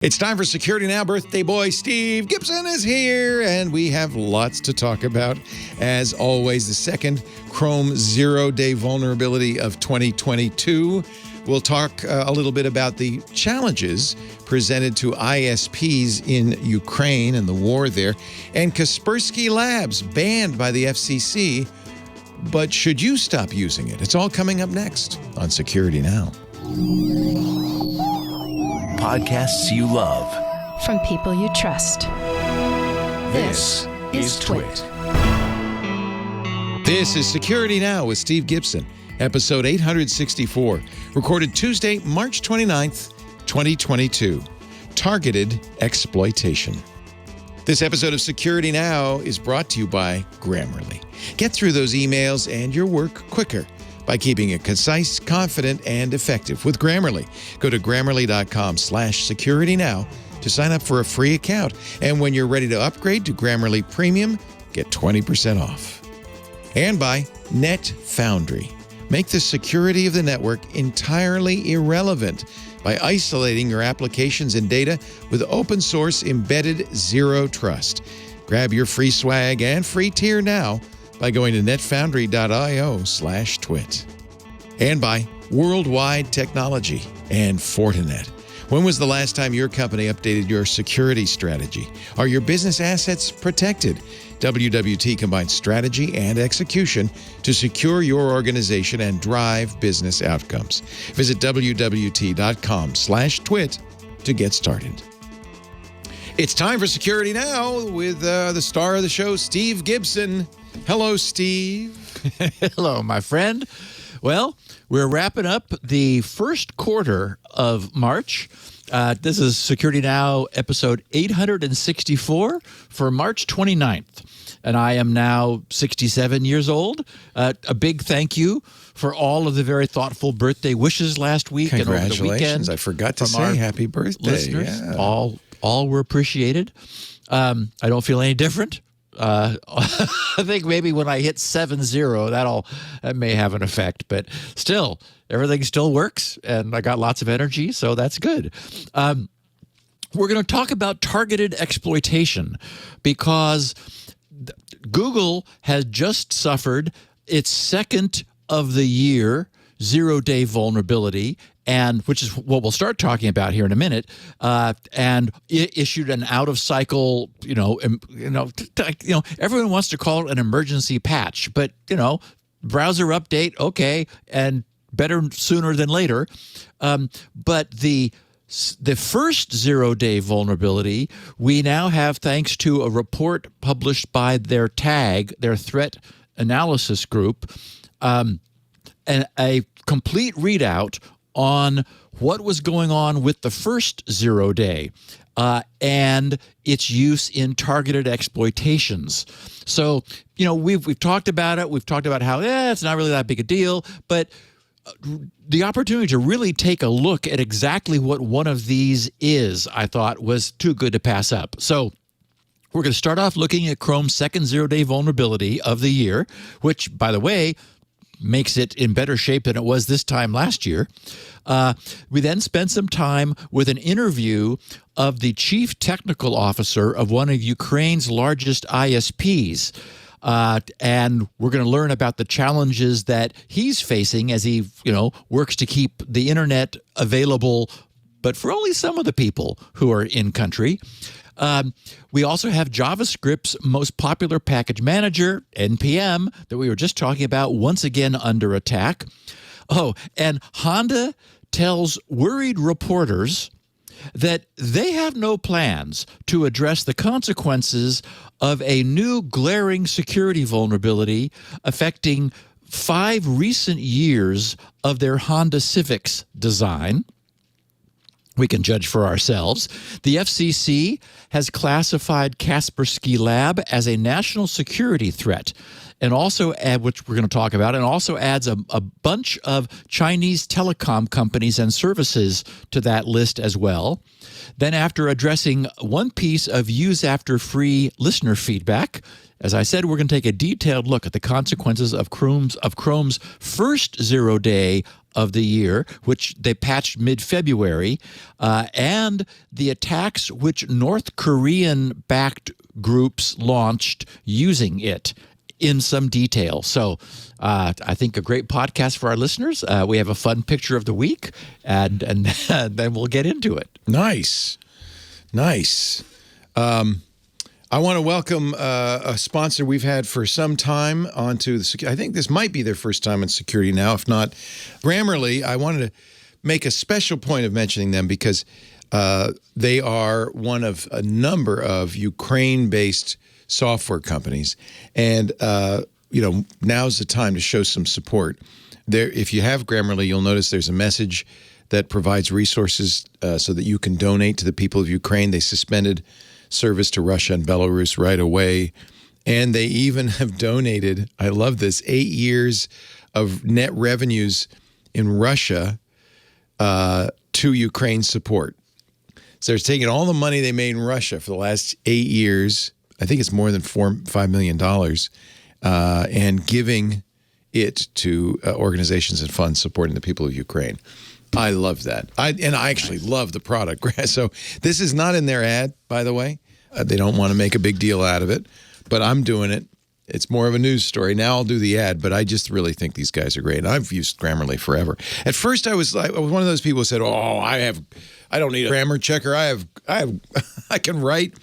It's time for Security Now. Birthday boy Steve Gibson is here, and we have lots to talk about. As always, the second Chrome zero-day vulnerability of 2022. We'll talk a little bit about the challenges presented to ISPs in Ukraine and the war there, and Kaspersky Labs banned by the FCC. But should you stop using it? It's all coming up next on Security Now. Podcasts you love from people you trust. This is TWiT. This is Security Now with Steve Gibson, episode 864, recorded Tuesday, March 29th, 2022. Targeted Exploitation. This episode of Security Now is brought to you by Grammarly. Get through those emails and your work quicker by keeping it concise, confident, and effective with Grammarly. Go to Grammarly.com/securitynow to sign up for a free account. And when you're ready to upgrade to Grammarly Premium, get 20% off. And by NetFoundry. Make the security of the network entirely irrelevant by isolating your applications and data with open source embedded zero trust. Grab your free swag and free tier now by going to netfoundry.io/twit. And by Worldwide Technology and Fortinet. When was the last time your company updated your security strategy? Are your business assets protected? WWT combines strategy and execution to secure your organization and drive business outcomes. Visit wwt.com/twit to get started. It's time for Security Now with the star of the show, Steve Gibson. Hello, Steve. Hello, my friend. Well, we're wrapping up the first quarter of March. This is Security Now episode 864 for March 29th. And I am now 67 years old. A big thank you for all of the very thoughtful birthday wishes last week and over the weekend. Congratulations. I forgot to say happy birthday. Listeners, yeah. all were appreciated. I don't feel any different. I think maybe when I hit 7-0, that may have an effect, but still, everything still works, and I got lots of energy, so that's good. We're going to talk about targeted exploitation because Google has just suffered its second of the year zero-day vulnerability, and which is what we'll start talking about here in a minute, and it issued an out-of-cycle, everyone wants to call it an emergency patch, but, browser update, okay, and better sooner than later. But the first zero-day vulnerability, we now have, thanks to a report published by their threat analysis group, and a complete readout on what was going on with the first zero-day and its use in targeted exploitations. So, we've talked about it. We've talked about how it's not really that big a deal, but the opportunity to really take a look at exactly what one of these is, I thought, was too good to pass up. So we're going to start off looking at Chrome's second zero-day vulnerability of the year, which, by the way, makes it in better shape than it was this time last year. We then spent some time with an interview of the chief technical officer of one of Ukraine's largest ISPs. And we're going to learn about the challenges that he's facing as he, works to keep the internet available, but for only some of the people who are in country. We also have JavaScript's most popular package manager, NPM, that we were just talking about, once again under attack. Oh, and Honda tells worried reporters that they have no plans to address the consequences of a new glaring security vulnerability affecting 5 recent years of their Honda Civics design. We can judge for ourselves. The FCC has classified Kaspersky Lab as a national security threat, and also which we're going to talk about, and also adds a bunch of Chinese telecom companies and services to that list as well. Then, after addressing one piece of use after free listener feedback, as I said, we're going to take a detailed look at the consequences of Chrome's first zero-day of the year, which they patched mid-February, and the attacks which North Korean-backed groups launched using it in some detail. So I think a great podcast for our listeners. We have a fun picture of the week, and then we'll get into it. Nice. I want to welcome a sponsor we've had for some time onto the. I think this might be their first time in security now. If not, Grammarly. I wanted to make a special point of mentioning them because they are one of a number of Ukraine-based software companies, and now's the time to show some support. There, if you have Grammarly, you'll notice there's a message that provides resources so that you can donate to the people of Ukraine. They suspended service to Russia and Belarus right away, and they even have donated, I love this, 8 years of net revenues in Russia to Ukraine support. So they're taking all the money they made in Russia for the last 8 years, I think it's more than $5 million, and giving it to organizations and funds supporting the people of Ukraine. I love that. I actually love the product. So this is not in their ad, by the way. They don't want to make a big deal out of it, but I'm doing it. It's more of a news story. Now I'll do the ad, but I just really think these guys are great. And I've used Grammarly forever. At first, I was one of those people who said, "Oh, I don't need a grammar checker. I can write."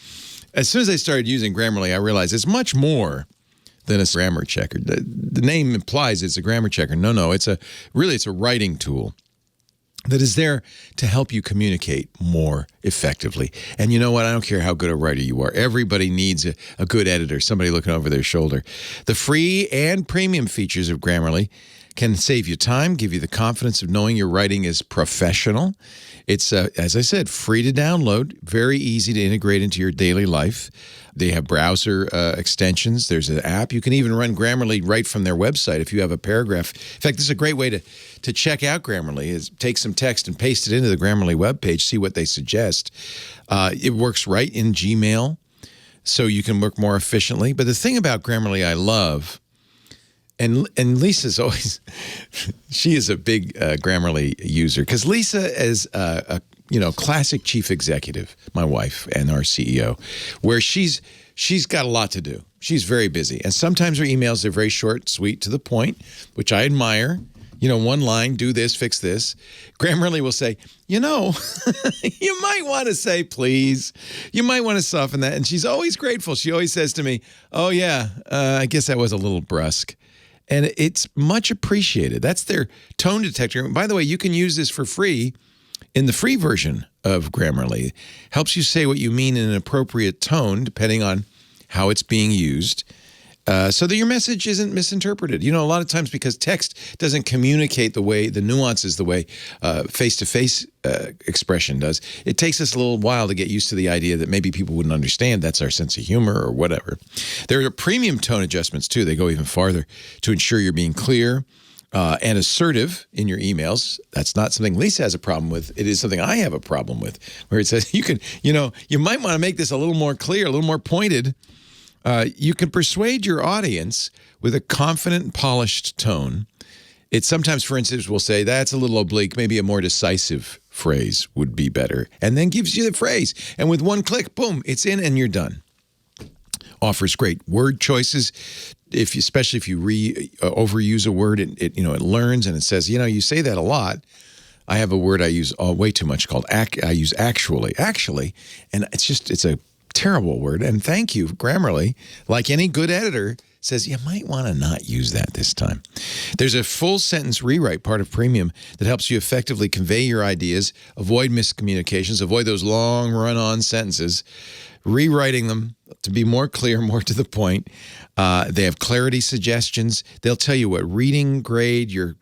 As soon as I started using Grammarly, I realized it's much more than a grammar checker. The name implies it's a grammar checker. No, it's a writing tool that is there to help you communicate more effectively. And you know what? I don't care how good a writer you are. Everybody needs a good editor, somebody looking over their shoulder. The free and premium features of Grammarly can save you time, give you the confidence of knowing your writing is professional. It's, as I said, free to download, very easy to integrate into your daily life. They have browser extensions. There's an app. You can even run Grammarly right from their website if you have a paragraph. In fact, this is a great way to check out Grammarly, is take some text and paste it into the Grammarly webpage, see what they suggest. It works right in Gmail, so you can work more efficiently. But the thing about Grammarly I love, and Lisa's always, she is a big Grammarly user, because Lisa is a classic chief executive, my wife and our CEO, where she's got a lot to do. She's very busy. And sometimes her emails are very short, sweet, to the point, which I admire. One line, do this, fix this. Grammarly will say, you might want to say, please. You might want to soften that. And she's always grateful. She always says to me, oh, yeah, I guess that was a little brusque. And it's much appreciated. That's their tone detector. And by the way, you can use this for free in the free version of Grammarly. Helps you say what you mean in an appropriate tone, depending on how it's being used, so that your message isn't misinterpreted. A lot of times, because text doesn't communicate the nuances the way face-to-face expression does, it takes us a little while to get used to the idea that maybe people wouldn't understand. That's our sense of humor or whatever. There are premium tone adjustments, too. They go even farther to ensure you're being clear and assertive in your emails. That's not something Lisa has a problem with. It is something I have a problem with, where it says you might want to make this a little more clear, a little more pointed. You can persuade your audience with a confident and polished tone. It sometimes, for instance, will say, that's a little oblique, maybe a more decisive phrase would be better, and then gives you the phrase. And with one click, boom, it's in and you're done. Offers great word choices. Especially if you overuse a word, it learns and it says, you say that a lot. I have a word I use way too much called I use actually, and it's a terrible word. And thank you, Grammarly, like any good editor, says you might want to not use that this time. There's a full sentence rewrite part of Premium that helps you effectively convey your ideas, avoid miscommunications, avoid those long run-on sentences, rewriting them to be more clear, more to the point. They have clarity suggestions. They'll tell you what reading grade you're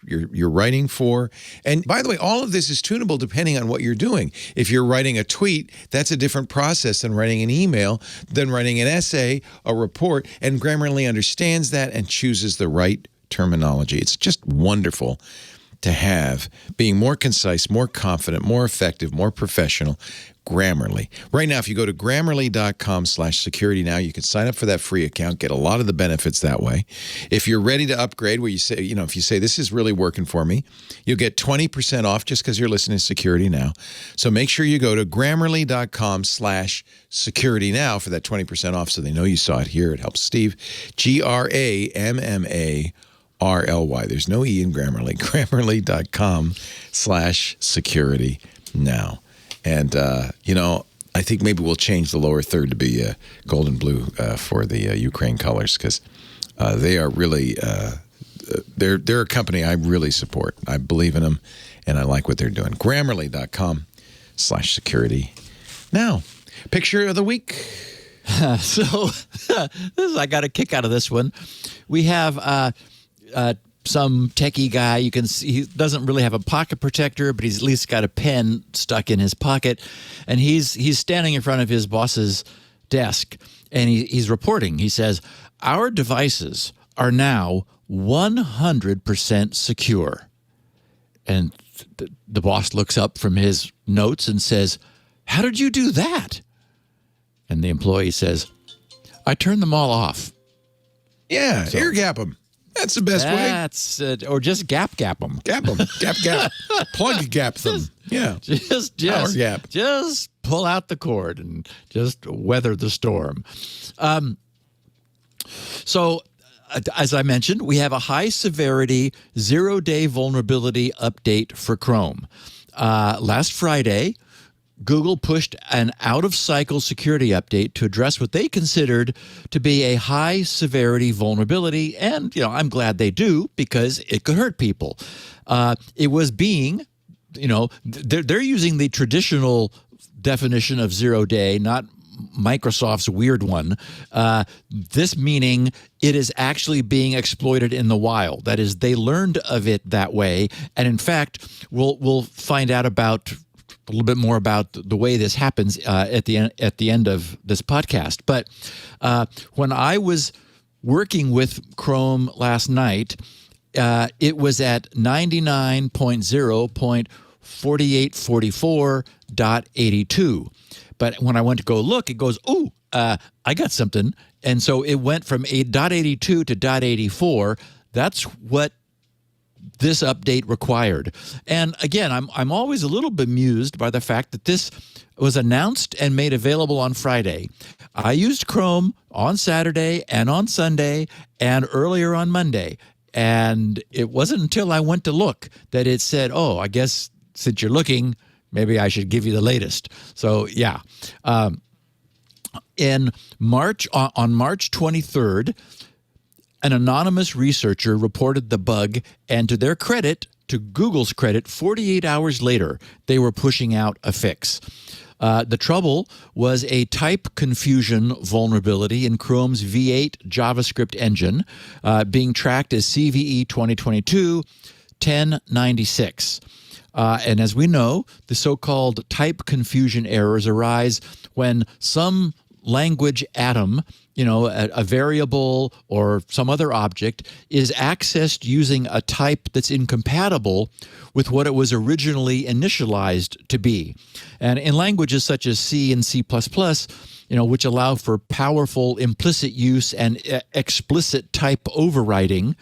writing for. And by the way, all of this is tunable depending on what you're doing. If you're writing a tweet, that's a different process than writing an email, than writing an essay, a report. And Grammarly understands that and chooses the right terminology. It's just wonderful to have, being more concise, more confident, more effective, more professional. Grammarly. Right now, if you go to Grammarly.com/security now, you can sign up for that free account, get a lot of the benefits that way. If you're ready to upgrade, where you say, if you say, this is really working for me, you'll get 20% off just because you're listening to Security Now. So make sure you go to Grammarly.com/security now for that 20% off so they know you saw it here. It helps Steve. Grammarly. There's no E in Grammarly. Grammarly.com/security now. And, I think maybe we'll change the lower third to be gold and blue for the Ukraine colors because they are really they're a company I really support. I believe in them, and I like what they're doing. Grammarly.com/security. Now, picture of the week. So I got a kick out of this one. We have some techie guy. You can see he doesn't really have a pocket protector, but he's at least got a pen stuck in his pocket, and he's standing in front of his boss's desk, and he's reporting. He says, "Our devices are now 100% secure." And the boss looks up from his notes and says, "How did you do that?" And the employee says, "I turned them all off." Yeah, air gap them. That's the best way. Or just gap them. Gap them. Gap. Plug gap them. Yeah. Power gap. Just pull out the cord and just weather the storm. So, as I mentioned, we have a high severity 0-day vulnerability update for Chrome. Last Friday, Google pushed an out-of-cycle security update to address what they considered to be a high-severity vulnerability, and I'm glad they do because it could hurt people. It was being, they're using the traditional definition of 0-day, not Microsoft's weird one. This meaning it is actually being exploited in the wild. That is, they learned of it that way, and in fact, we'll find out about a little bit more about the way this happens at the end of this podcast. But when I was working with Chrome last night, it was at 99.0.4844.82. But when I went to go look, it goes, I got something. And so it went from .82 to .84. That's what this update required. And again, I'm always a little bemused by the fact that this was announced and made available on Friday. I used Chrome on Saturday and on Sunday and earlier on Monday. And it wasn't until I went to look that it said, I guess since you're looking, maybe I should give you the latest. So yeah. On March 23rd, an anonymous researcher reported the bug, and to their credit, to Google's credit, 48 hours later, they were pushing out a fix. The trouble was a type confusion vulnerability in Chrome's V8 JavaScript engine, being tracked as CVE 2022-1096. And as we know, the so-called type confusion errors arise when some language atom, a variable or some other object, is accessed using a type that's incompatible with what it was originally initialized to be. And in languages such as C and C++, which allow for powerful implicit use and explicit type overriding,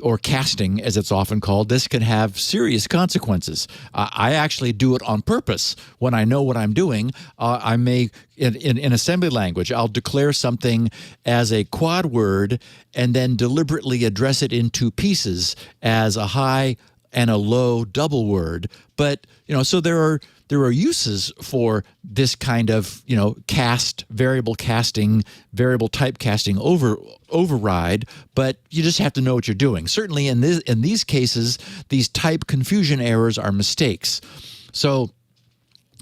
or casting, as it's often called, this can have serious consequences. I actually do it on purpose. When I know what I'm doing, I may, in assembly language, I'll declare something as a quad word and then deliberately address it in two pieces as a high and a low double word. But, so there are uses for this kind of, variable casting, variable type casting override, but you just have to know what you're doing. Certainly in these cases, these type confusion errors are mistakes. So,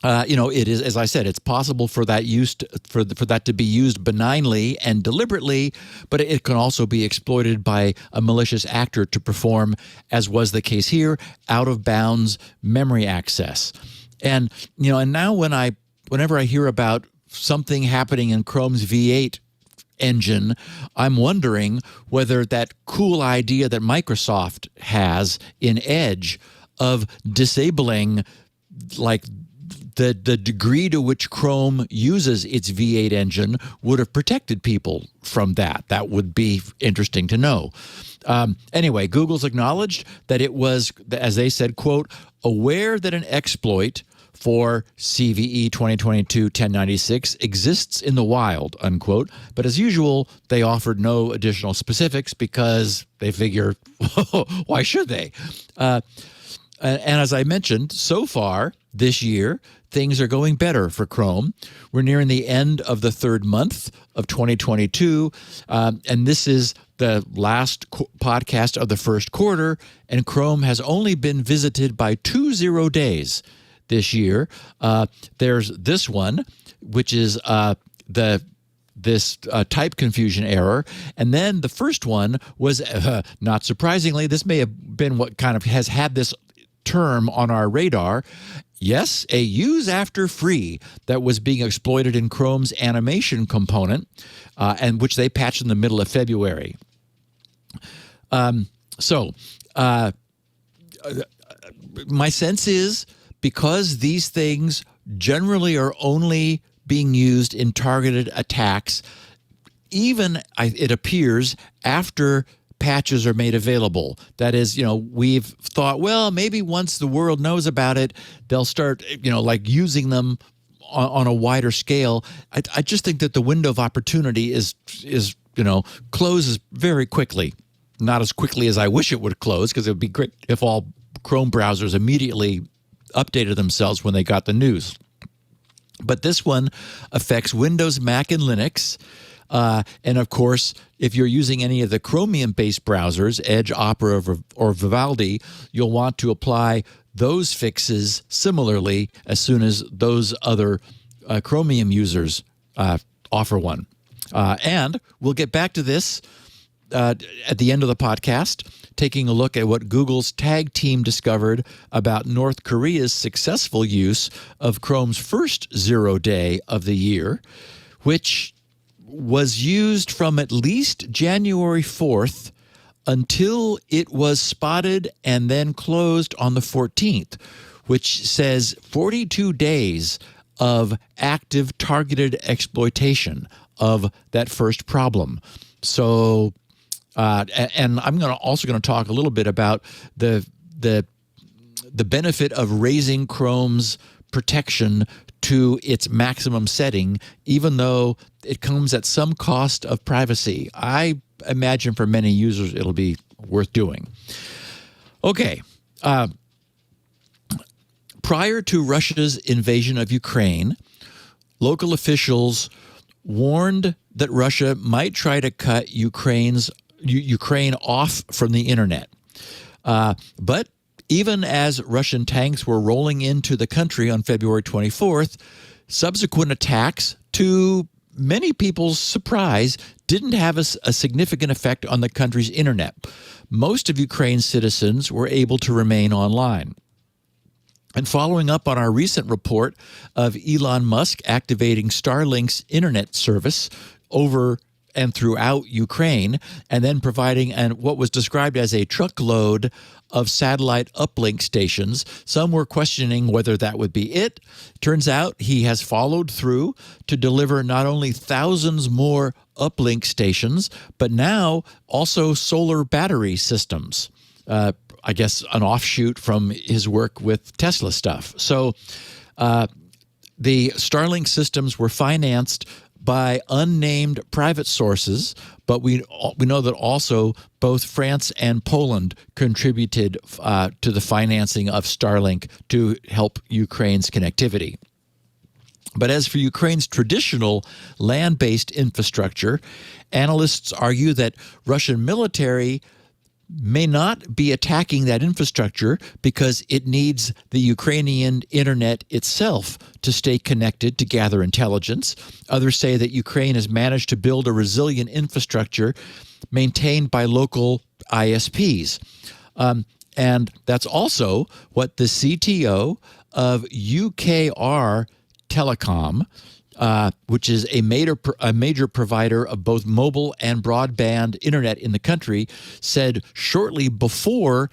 it is, as I said, it's possible for that for that to be used benignly and deliberately, but it can also be exploited by a malicious actor to perform, as was the case here, out of bounds memory access. And and now whenever I hear about something happening in Chrome's V8 engine, I'm wondering whether that cool idea that Microsoft has in Edge of disabling like the degree to which Chrome uses its V8 engine would have protected people from that. That would be interesting to know. Anyway, Google's acknowledged that it was, as they said, quote, aware that an exploit for CVE 2022-1096 exists in the wild, unquote. But as usual, they offered no additional specifics because they figure, why should they? And as I mentioned, so far this year, things are going better for Chrome. We're nearing the end of the third month of 2022, and this is the last podcast of the first quarter, and Chrome has only been visited by 2 0 days this year. There's this one, which is this type confusion error. And then the first one was, not surprisingly, this may have been what kind of has had this term on our radar. Yes, a use after free that was being exploited in Chrome's animation component, and which they patched in the middle of February. My sense is, because these things generally are only being used in targeted attacks, even it appears after patches are made available. That is, we've thought, well, maybe once the world knows about it, they'll start, like using them on a wider scale. I just think that the window of opportunity is closes very quickly. Not as quickly as I wish it would close, because it would be great if all Chrome browsers immediately updated themselves when they got the news. But this one affects Windows, Mac, and Linux. And of course, if you're using any of the Chromium-based browsers, Edge, Opera, or Vivaldi, you'll want to apply those fixes similarly as soon as those other Chromium users offer one. And we'll get back to this at the end of the podcast, taking a look at what Google's tag team discovered about North Korea's successful use of Chrome's first 0 day of the year, which was used from at least January 4th until it was spotted and then closed on the 14th, which says 42 days of active targeted exploitation of that first problem. So, and I'm also going to talk a little bit about the benefit of raising Chrome's protection to its maximum setting, even though it comes at some cost of privacy. I imagine for many users it'll be worth doing. Okay. Prior to Russia's invasion of Ukraine, local officials warned that Russia might try to cut Ukraine off from the internet. But even as Russian tanks were rolling into the country on February 24th, subsequent attacks, to many people's surprise, didn't have a significant effect on the country's internet. Most of Ukraine's citizens were able to remain online. And following up on our recent report of Elon Musk activating Starlink's internet service over and throughout Ukraine, and then providing what was described as a truckload of satellite uplink stations. Some were questioning whether that would be it. Turns out he has followed through to deliver not only thousands more uplink stations, but now also solar battery systems. I guess an offshoot from his work with Tesla stuff. So the Starlink systems were financed by unnamed private sources, but we know that also both France and Poland contributed to the financing of Starlink to help Ukraine's connectivity. But as for Ukraine's traditional land-based infrastructure, analysts argue that Russian military may not be attacking that infrastructure because it needs the Ukrainian internet itself to stay connected to gather intelligence. Others say that Ukraine has managed to build a resilient infrastructure maintained by local ISPs. And that's also what the CTO of Ukrtelecom, which is a major provider of both mobile and broadband internet in the country, said shortly before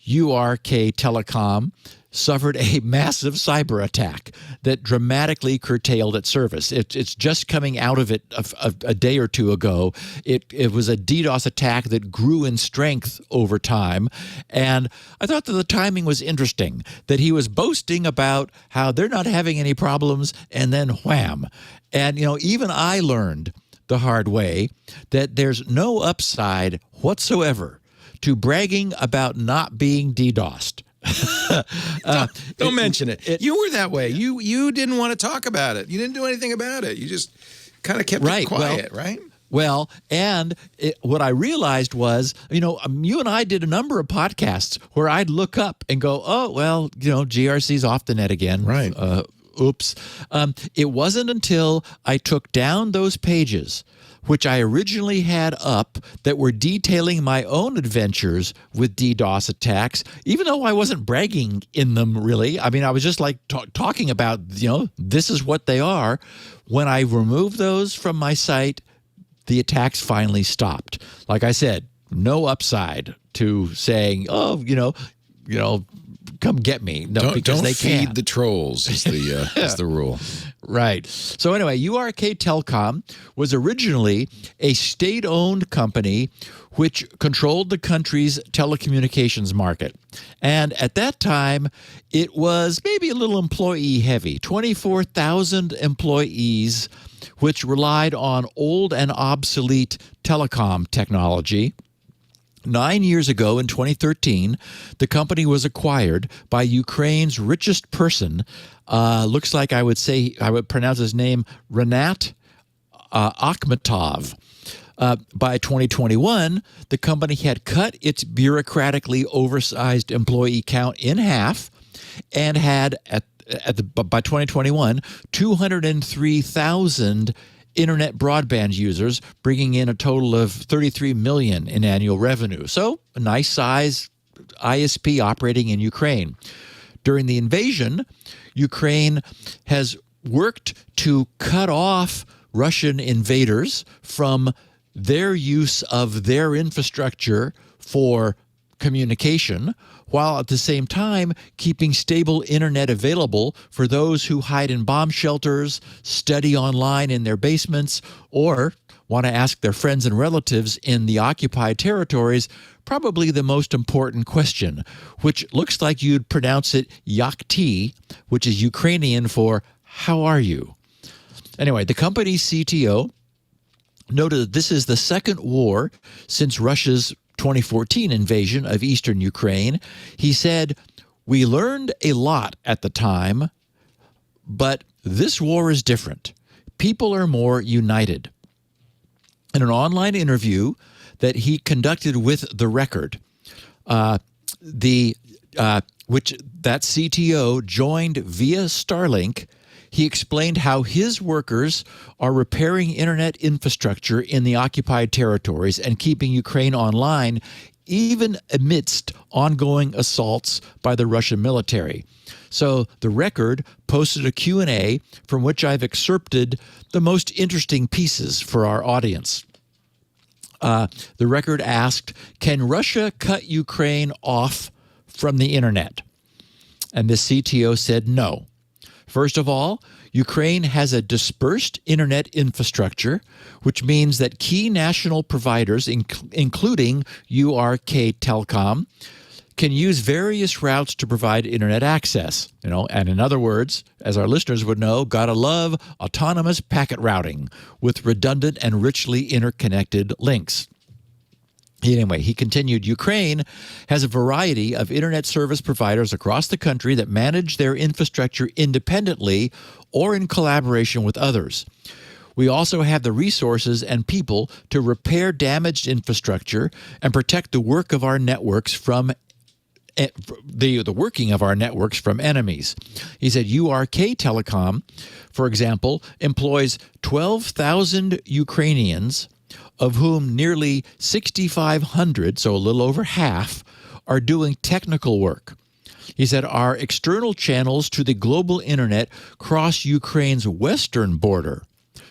Ukrtelecom suffered a massive cyber attack that dramatically curtailed its service. It's just coming out of it a day or two ago. It was a DDoS attack that grew in strength over time. And I thought that the timing was interesting, that he was boasting about how they're not having any problems, and then wham. And, even I learned the hard way that there's no upside whatsoever to bragging about not being DDoSed. Don't mention it. You were that way. You didn't want to talk about it. You didn't do anything about it. You just kind of kept it quiet, right? Well, and what I realized was, you and I did a number of podcasts where I'd look up and go, oh, well, GRC's off the net again. Right. Oops. It wasn't until I took down those pages, which I originally had up, that were detailing my own adventures with DDoS attacks, even though I wasn't bragging in them, really. I mean, I was just like talking about, this is what they are. When I removed those from my site, the attacks finally stopped. Like I said, no upside to saying, oh, come get me. No, because don't they feed can't. the trolls is the rule. Right. So anyway, Ukrtelecom was originally a state-owned company which controlled the country's telecommunications market. And at that time, it was maybe a little employee-heavy, 24,000 employees, which relied on old and obsolete telecom technology. 9 years ago, in 2013, the company was acquired by Ukraine's richest person. Looks like I would pronounce his name Rinat Akhmetov. By 2021, the company had cut its bureaucratically oversized employee count in half and had, by 2021, 203,000 internet broadband users, bringing in a total of $33 million in annual revenue. So a nice size ISP operating in Ukraine. During the invasion, Ukraine has worked to cut off Russian invaders from their use of their infrastructure for communication, while at the same time keeping stable internet available for those who hide in bomb shelters, study online in their basements, or want to ask their friends and relatives in the occupied territories probably the most important question, which looks like you'd pronounce it Yakti, which is Ukrainian for "How are you?" Anyway, the company's CTO noted that this is the second war since Russia's 2014 invasion of eastern Ukraine. He said, "We learned a lot at the time, but this war is different. People are more united." In an online interview that he conducted with The Record, which that CTO joined via Starlink, he explained how his workers are repairing internet infrastructure in the occupied territories and keeping Ukraine online, even amidst ongoing assaults by the Russian military. So The Record posted a Q&A from which I've excerpted the most interesting pieces for our audience. The Record asked, can Russia cut Ukraine off from the internet? And the CTO said no. First of all, Ukraine has a dispersed internet infrastructure, which means that key national providers, including Ukrtelecom, can use various routes to provide internet access. And in other words, as our listeners would know, gotta love autonomous packet routing with redundant and richly interconnected links. Anyway, he continued, Ukraine has a variety of internet service providers across the country that manage their infrastructure independently or in collaboration with others. We also have the resources and people to repair damaged infrastructure and protect the work of our networks from the working of our networks from enemies. He said Ukrtelecom, for example, employs 12,000 Ukrainians, of whom nearly 6,500, so a little over half, are doing technical work. He said our external channels to the global internet cross Ukraine's western border,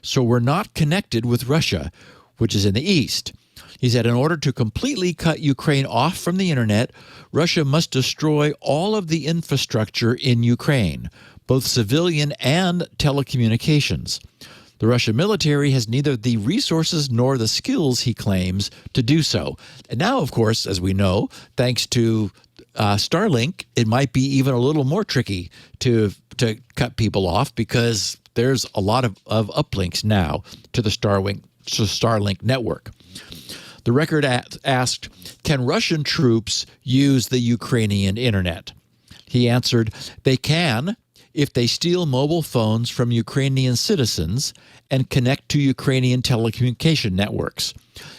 so we're not connected with Russia, which is in the east. He said, in order to completely cut Ukraine off from the internet, Russia must destroy all of the infrastructure in Ukraine, both civilian and telecommunications. The Russian military has neither the resources nor the skills, he claims, to do so. And now, of course, as we know, thanks to Starlink, it might be even a little more tricky to cut people off, because there's a lot of uplinks now to the Starlink network. The record asked, can Russian troops use the Ukrainian internet? He answered, they can if they steal mobile phones from Ukrainian citizens and connect to Ukrainian telecommunication networks.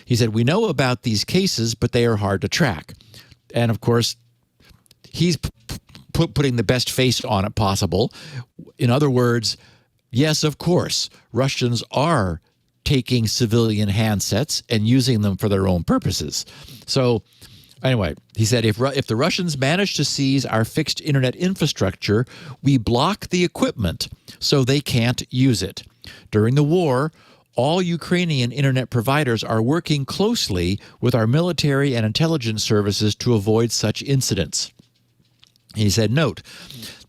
He said, we know about these cases, but they are hard to track. And of course, he's putting the best face on it possible. In other words, yes, of course, Russians are taking civilian handsets and using them for their own purposes. So anyway, he said, if the Russians manage to seize our fixed internet infrastructure, we block the equipment so they can't use it. During the war, all Ukrainian internet providers are working closely with our military and intelligence services to avoid such incidents. He said, note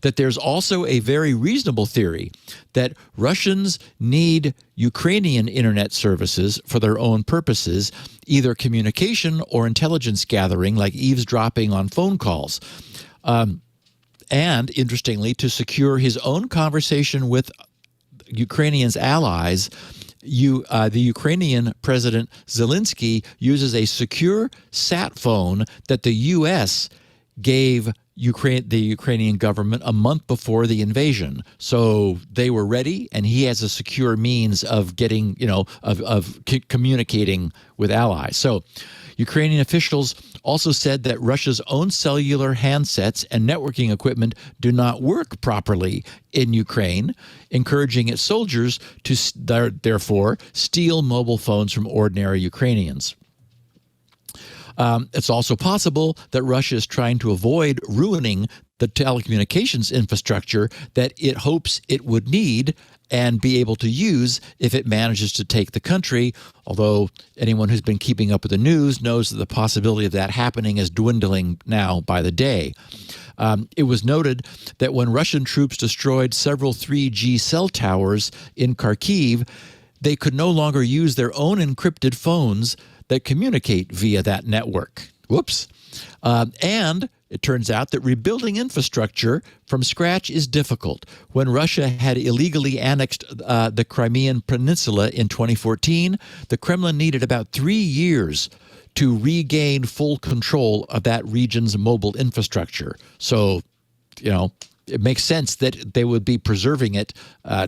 that there's also a very reasonable theory that Russians need Ukrainian internet services for their own purposes, either communication or intelligence gathering, like eavesdropping on phone calls. And interestingly, to secure his own conversation with Ukrainians' allies, the Ukrainian President Zelensky uses a secure sat phone that the U.S. gave the Ukrainian government a month before the invasion. So they were ready, and he has a secure means of getting, communicating with allies. So Ukrainian officials also said that Russia's own cellular handsets and networking equipment do not work properly in Ukraine, encouraging its soldiers to therefore steal mobile phones from ordinary Ukrainians. It's also possible that Russia is trying to avoid ruining the telecommunications infrastructure that it hopes it would need and be able to use if it manages to take the country, although anyone who's been keeping up with the news knows that the possibility of that happening is dwindling now by the day. It was noted that when Russian troops destroyed several 3G cell towers in Kharkiv, they could no longer use their own encrypted phones that communicate via that network. Whoops. And it turns out that rebuilding infrastructure from scratch is difficult. When Russia had illegally annexed the Crimean Peninsula in 2014, the Kremlin needed about 3 years to regain full control of that region's mobile infrastructure. So, it makes sense that they would be preserving it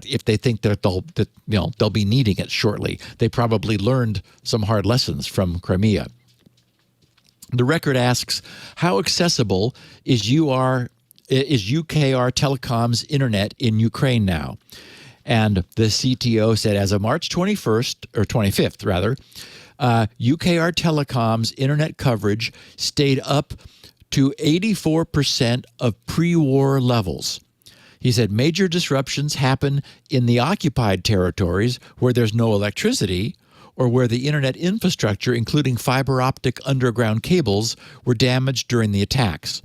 if they think that they'll be needing it shortly. They probably learned some hard lessons from Crimea. The record asks, how accessible is UKR Telecom's internet in Ukraine now? And the CTO said, as of March 25th, UKR Telecom's internet coverage stayed up to 84% of pre-war levels. He said major disruptions happen in the occupied territories where there's no electricity or where the internet infrastructure, including fiber optic underground cables, were damaged during the attacks.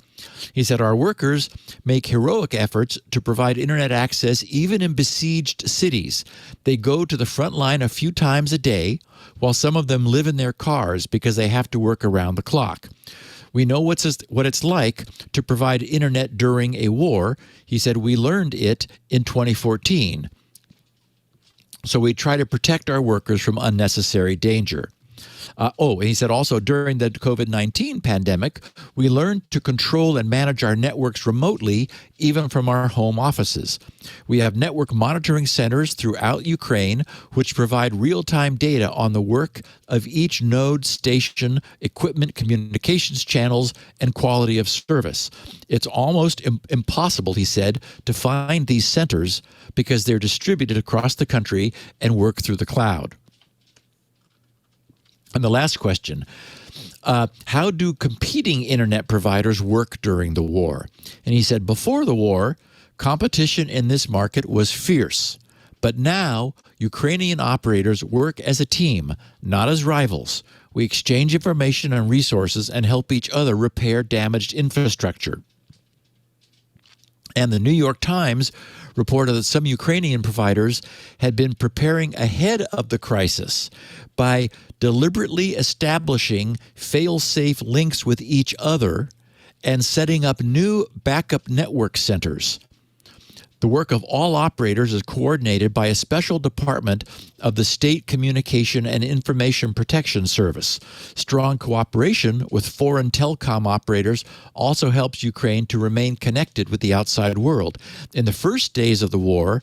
He said our workers make heroic efforts to provide internet access even in besieged cities. They go to the front line a few times a day, while some of them live in their cars because they have to work around the clock. We know what it's like to provide internet during a war. He said we learned it in 2014. So we try to protect our workers from unnecessary danger. And he said also during the COVID-19 pandemic, we learned to control and manage our networks remotely, even from our home offices. We have network monitoring centers throughout Ukraine, which provide real-time data on the work of each node, station, equipment, communications channels, and quality of service. It's almost impossible, he said, to find these centers because they're distributed across the country and work through the cloud. And the last question, how do competing internet providers work during the war? And he said, before the war, competition in this market was fierce. But now, Ukrainian operators work as a team, not as rivals. We exchange information and resources and help each other repair damaged infrastructure. And the New York Times reported that some Ukrainian providers had been preparing ahead of the crisis by deliberately establishing fail-safe links with each other and setting up new backup network centers. The work of all operators is coordinated by a special department of the State Communication and Information Protection Service. Strong cooperation with foreign telecom operators also helps Ukraine to remain connected with the outside world. In the first days of the war,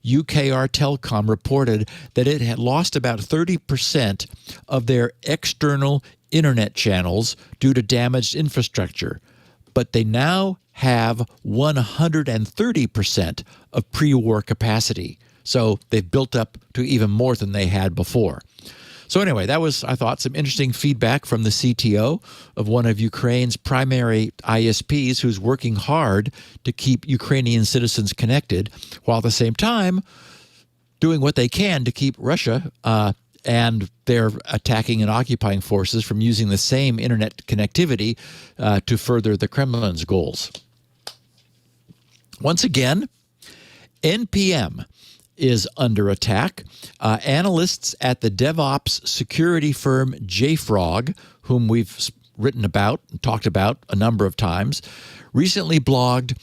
Ukrtelecom reported that it had lost about 30% of their external internet channels due to damaged infrastructure, but they now have 130% of pre-war capacity. So they've built up to even more than they had before. So anyway, that was, I thought, some interesting feedback from the CTO of one of Ukraine's primary ISPs who's working hard to keep Ukrainian citizens connected, while at the same time doing what they can to keep Russia and their attacking and occupying forces from using the same internet connectivity to further the Kremlin's goals. Once again, NPM is under attack. Analysts at the DevOps security firm JFrog, whom we've written about and talked about a number of times, recently blogged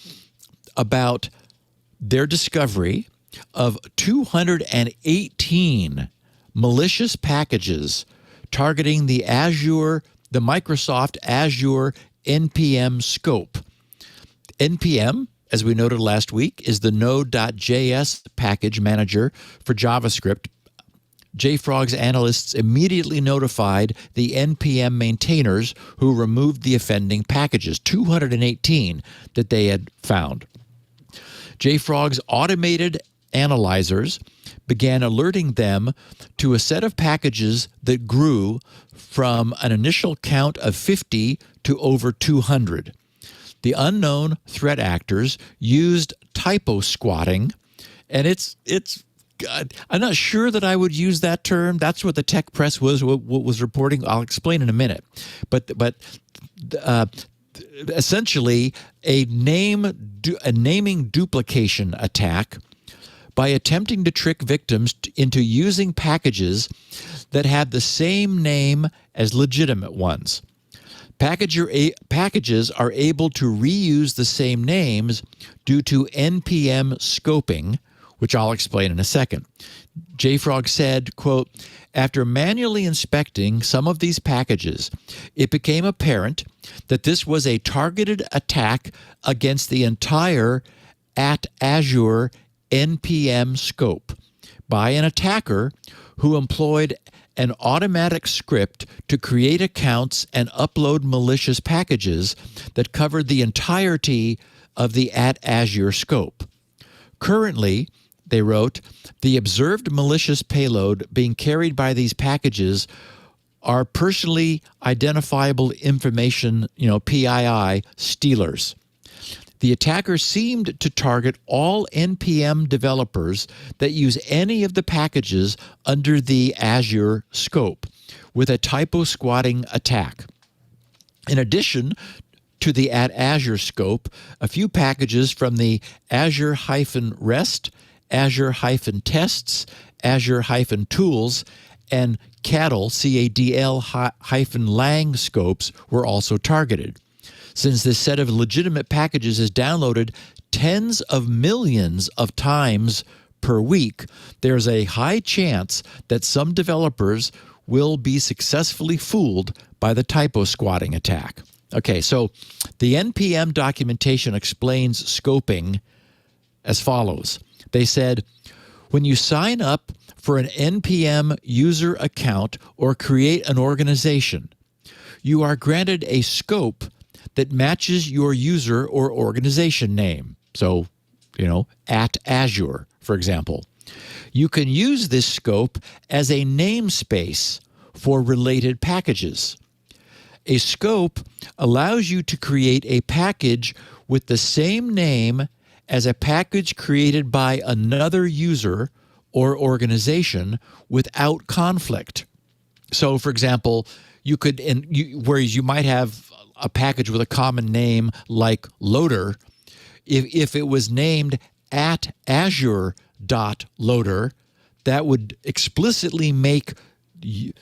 about their discovery of 218 malicious packages targeting the Microsoft Azure NPM scope. NPM, as we noted last week, is the Node.js package manager for JavaScript. JFrog's analysts immediately notified the NPM maintainers who removed the offending packages, 218 that they had found. JFrog's automated analyzers began alerting them to a set of packages that grew from an initial count of 50 to over 200. The unknown threat actors used typo squatting, and it's I'm not sure that I would use that term. That's what the tech press was reporting. I'll explain in a minute. But essentially a naming duplication attack by attempting to trick victims into using packages that have the same name as legitimate ones. Packages are able to reuse the same names due to NPM scoping, which I'll explain in a second. JFrog said, quote, "After manually inspecting some of these packages, it became apparent that this was a targeted attack against the entire @Azure NPM scope by an attacker who employed an automatic script to create accounts and upload malicious packages that covered the entirety of the @Azure scope. Currently," they wrote, "the observed malicious payload being carried by these packages are personally identifiable information, PII stealers. The attacker seemed to target all NPM developers that use any of the packages under the Azure scope with a typo squatting attack. In addition to the @Azure scope, a few packages from the Azure-REST, Azure-tests, Azure-tools, and CADL-lang scopes were also targeted. Since this set of legitimate packages is downloaded tens of millions of times per week, there's a high chance that some developers will be successfully fooled by the typo squatting attack." Okay, so the NPM documentation explains scoping as follows. They said, when you sign up for an NPM user account or create an organization, you are granted a scope that matches your user or organization name. So, @Azure, for example. You can use this scope as a namespace for related packages. A scope allows you to create a package with the same name as a package created by another user or organization without conflict. So, for example, you could, whereas you might have a package with a common name like loader, if it was named at Azure.loader, that would explicitly make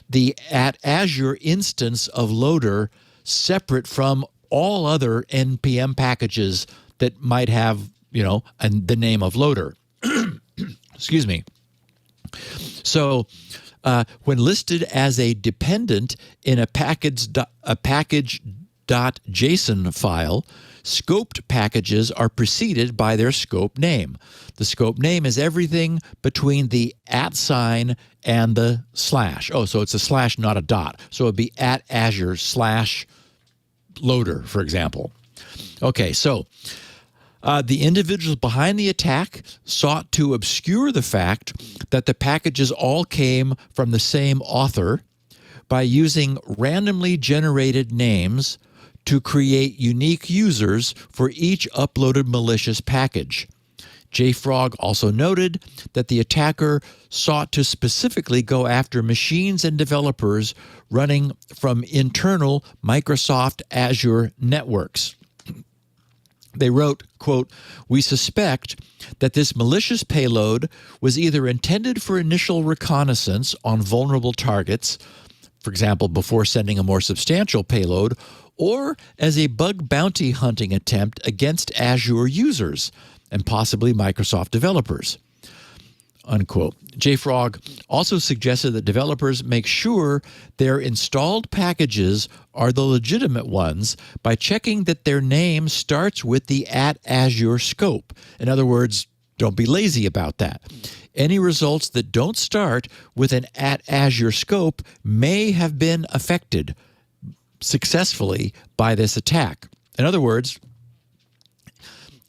the at Azure instance of loader separate from all other NPM packages that might have, the name of loader. Excuse me. So when listed as a dependent in a package.json file, scoped packages are preceded by their scope name. The scope name is everything between the @ sign and the slash. Oh, so it's a slash, not a dot. So it'd be at Azure /loader, for example. Okay, so the individuals behind the attack sought to obscure the fact that the packages all came from the same author by using randomly generated names to create unique users for each uploaded malicious package. JFrog also noted that the attacker sought to specifically go after machines and developers running from internal Microsoft Azure networks. They wrote, quote, "We suspect that this malicious payload was either intended for initial reconnaissance on vulnerable targets, for example, before sending a more substantial payload, or as a bug bounty hunting attempt against Azure users and possibly Microsoft developers," unquote. JFrog also suggested that developers make sure their installed packages are the legitimate ones by checking that their name starts with the at Azure scope. In other words, don't be lazy about that. Any results that don't start with an at Azure scope may have been affected successfully by this attack. In other words,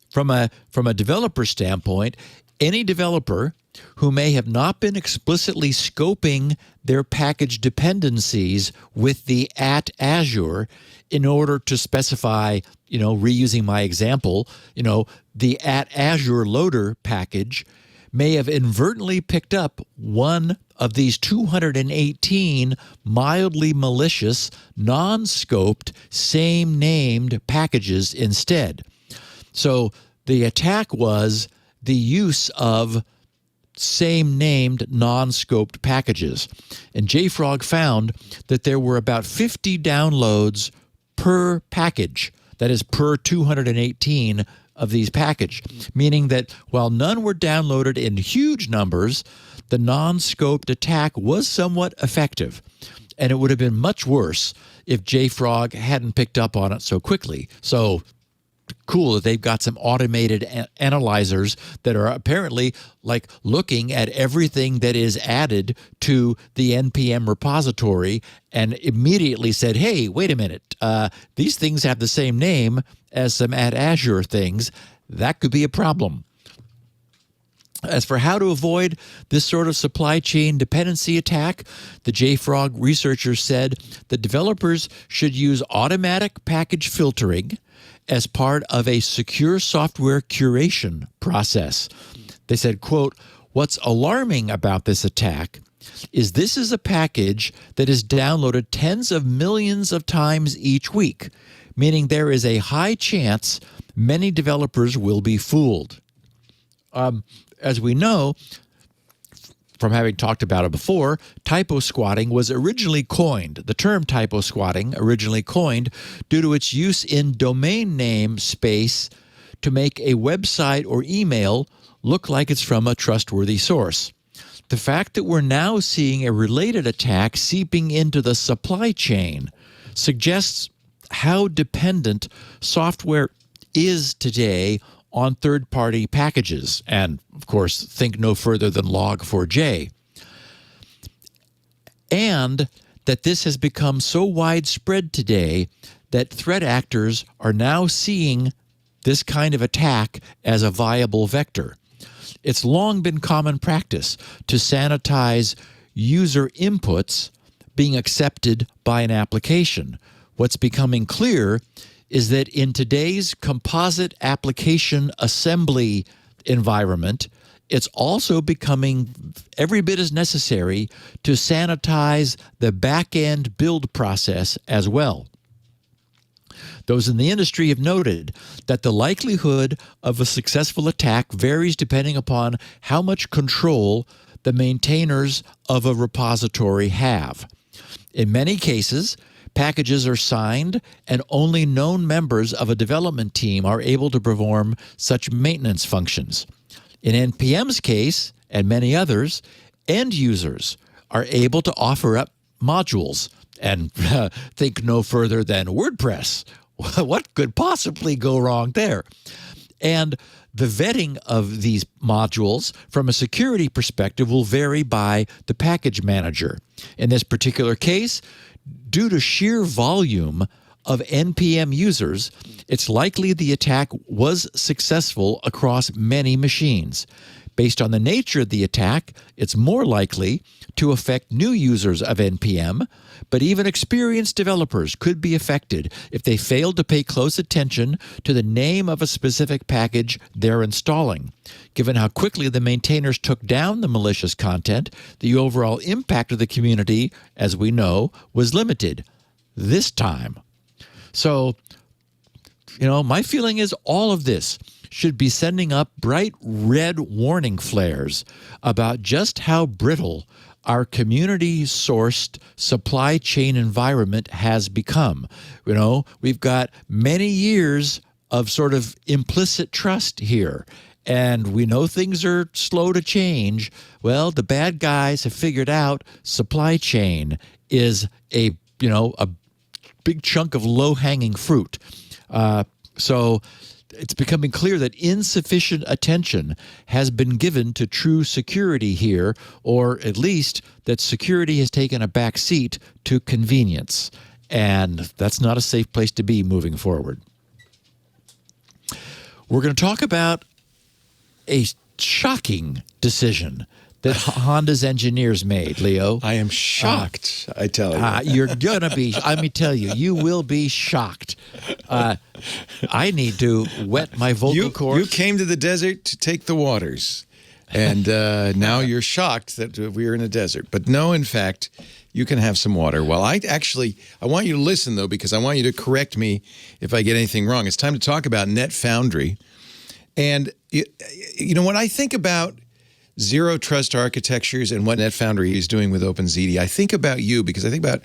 from a developer standpoint, any developer who may have not been explicitly scoping their package dependencies with the at Azure in order to specify, reusing my example, the at Azure loader package may have inadvertently picked up one of these 218 mildly malicious, non-scoped, same-named packages instead. So the attack was the use of same-named, non-scoped packages. And JFrog found that there were about 50 downloads per package, that is, per 218 of these packages, meaning that while none were downloaded in huge numbers, the non-scoped attack was somewhat effective. And it would have been much worse if JFrog hadn't picked up on it so quickly. So cool that they've got some automated analyzers that are apparently like looking at everything that is added to the NPM repository and immediately said, hey, wait a minute, these things have the same name as some at Azure things. That could be a problem. As for how to avoid this sort of supply chain dependency attack, the JFrog researchers said that developers should use automatic package filtering as part of a secure software curation process. They said, quote, "What's alarming about this attack is this is a package that is downloaded tens of millions of times each week, meaning there is a high chance many developers will be fooled." As we know, from having talked about it before, typo squatting was originally coined. The term typo squatting originally coined due to its use in domain name space to make a website or email look like it's from a trustworthy source. The fact that we're now seeing a related attack seeping into the supply chain suggests how dependent software is today on third-party packages, and of course, think no further than Log4j. And that this has become so widespread today that threat actors are now seeing this kind of attack as a viable vector. It's long been common practice to sanitize user inputs being accepted by an application. What's becoming clear is that in today's composite application assembly environment, it's also becoming every bit as necessary to sanitize the back-end build process as well. Those in the industry have noted that the likelihood of a successful attack varies depending upon how much control the maintainers of a repository have. In many cases, packages are signed and only known members of a development team are able to perform such maintenance functions. In NPM's case, and many others, end users are able to offer up modules and think no further than WordPress. What could possibly go wrong there? And the vetting of these modules from a security perspective will vary by the package manager. In this particular case, due to sheer volume of NPM users, it's likely the attack was successful across many machines. Based on the nature of the attack, it's more likely to affect new users of NPM, but even experienced developers could be affected if they failed to pay close attention to the name of a specific package they're installing. Given how quickly the maintainers took down the malicious content, the overall impact of the community, as we know, was limited this time. So, my feeling is all of this should be sending up bright red warning flares about just how brittle our community-sourced supply chain environment has become. We've got many years of sort of implicit trust here, and we know things are slow to change. Well, the bad guys have figured out supply chain is a big chunk of low-hanging fruit. So it's becoming clear that insufficient attention has been given to true security here, or at least that security has taken a back seat to convenience. And that's not a safe place to be moving forward. We're going to talk about a shocking decision that Honda's engineers made, Leo. I am shocked, I tell you. You're going to be, let me tell you, you will be shocked. I need to wet my vocal cords. You came to the desert to take the waters, and now you're shocked that we're in a desert. But no, in fact, you can have some water. Well, I want you to listen, though, because I want you to correct me if I get anything wrong. It's time to talk about NetFoundry. And, when I think about zero trust architectures and what NetFoundry is doing with OpenZD, I think about you, because I think about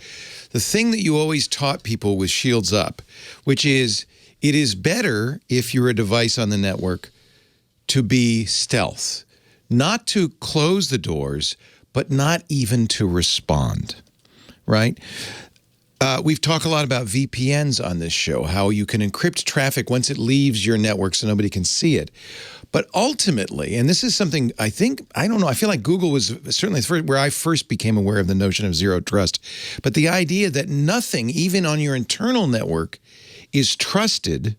the thing that you always taught people with Shields Up, which is it is better if you're a device on the network to be stealth, not to close the doors, but not even to respond, right? We've talked a lot about VPNs on this show, how you can encrypt traffic once it leaves your network so nobody can see it. But ultimately, and this is something I feel like Google was certainly where I first became aware of the notion of zero trust. But the idea that nothing, even on your internal network, is trusted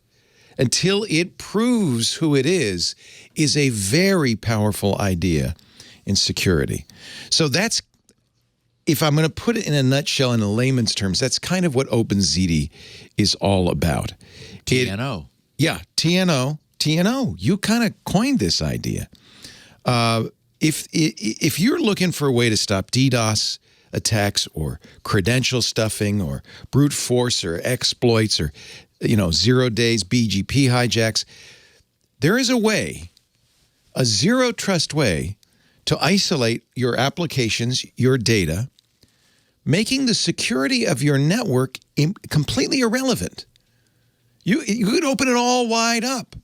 until it proves who it is a very powerful idea in security. So that's, if I'm going to put it in a nutshell in a layman's terms, that's kind of what OpenZD is all about. TNO. TNO, you kind of coined this idea. If you're looking for a way to stop DDoS attacks or credential stuffing or brute force or exploits or 0 days BGP hijacks, there is a way, a zero trust way, to isolate your applications, your data, making the security of your network completely irrelevant. You could open it all wide up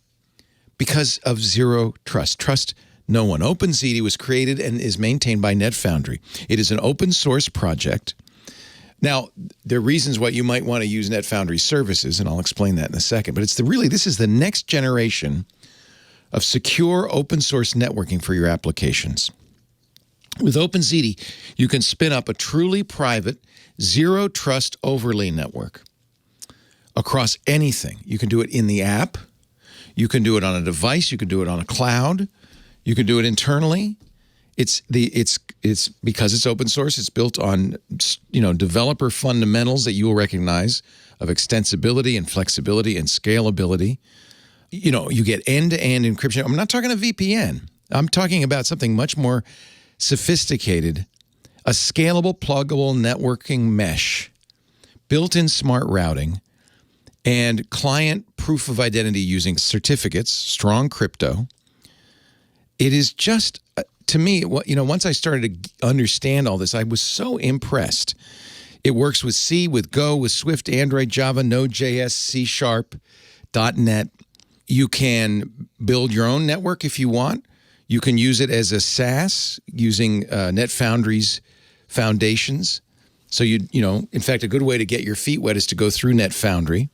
because of zero trust. Trust no one. OpenZD was created and is maintained by NetFoundry. It is an open source project. Now, there are reasons why you might want to use NetFoundry services, and I'll explain that in a second. But this is the next generation of secure open source networking for your applications. With OpenZD, you can spin up a truly private, zero trust overlay network across anything. You can do it in the app. You can do it on a device. You can do it on a cloud. You can do it internally. It's because it's open source. It's built on developer fundamentals that you will recognize of extensibility and flexibility and scalability. You get end-to-end encryption. I'm not talking a VPN. I'm talking about something much more sophisticated, a scalable, pluggable networking mesh, built-in smart routing, and client proof of identity using certificates, strong crypto. It is just, to me, once I started to understand all this, I was so impressed. It works with C, with Go, with Swift, Android, Java, Node.js, C#, .NET. You can build your own network if you want. You can use it as a SaaS using NetFoundry's foundations. So in fact, a good way to get your feet wet is to go through NetFoundry.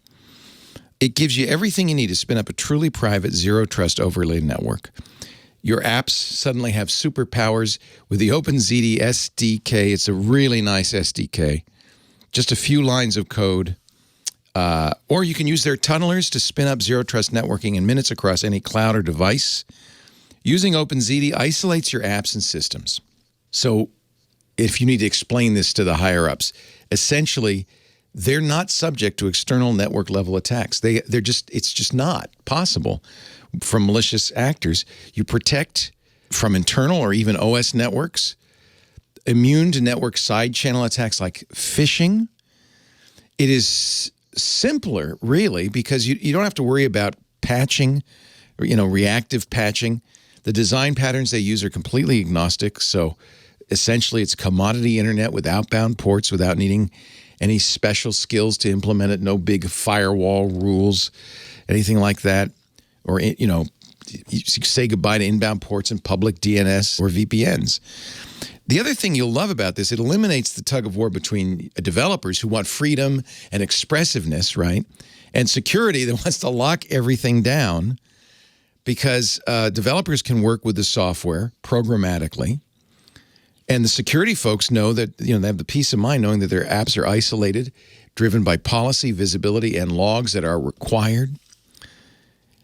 It gives you everything you need to spin up a truly private, zero-trust overlay network. Your apps suddenly have superpowers with the OpenZD SDK. It's a really nice SDK. Just a few lines of code. Or you can use their tunnelers to spin up zero-trust networking in minutes across any cloud or device. Using OpenZD isolates your apps and systems. So if you need to explain this to the higher-ups, essentially, they're not subject to external network-level attacks. It's just not possible from malicious actors. You protect from internal or even OS networks, immune to network side channel attacks like phishing. It is simpler, really, because you don't have to worry about patching, or, reactive patching. The design patterns they use are completely agnostic, so essentially it's commodity internet with outbound ports without needing any special skills to implement it, no big firewall rules, anything like that. Or, you say goodbye to inbound ports and public DNS or VPNs. The other thing you'll love about this, it eliminates the tug of war between developers who want freedom and expressiveness, right? And security that wants to lock everything down, because developers can work with the software programmatically. And the security folks know that, they have the peace of mind knowing that their apps are isolated, driven by policy, visibility, and logs that are required.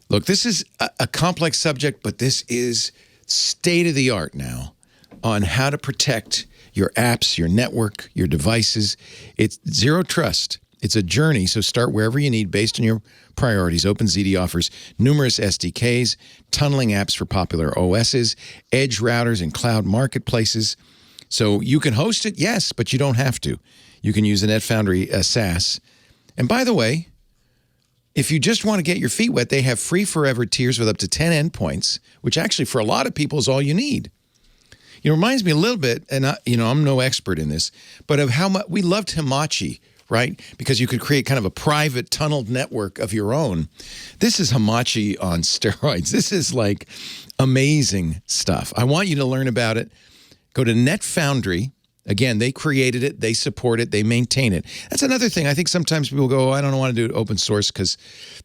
Look, this is a complex subject, but this is state-of-the-art now on how to protect your apps, your network, your devices. It's zero trust. It's a journey, so start wherever you need based on your priorities. OpenZD offers numerous SDKs, tunneling apps for popular OSs, edge routers, and cloud marketplaces. So you can host it, yes, but you don't have to. You can use the NetFoundry SaaS. And by the way, if you just want to get your feet wet, they have free forever tiers with up to 10 endpoints, which actually for a lot of people is all you need. It reminds me a little bit, and I'm no expert in this, but of how much we loved Hamachi, right? Because you could create kind of a private tunneled network of your own. This is Hamachi on steroids. This is like amazing stuff. I want you to learn about it. Go to NetFoundry. Again, they created it, they support it, they maintain it. That's another thing. I think sometimes people go, I don't want to do it open source because,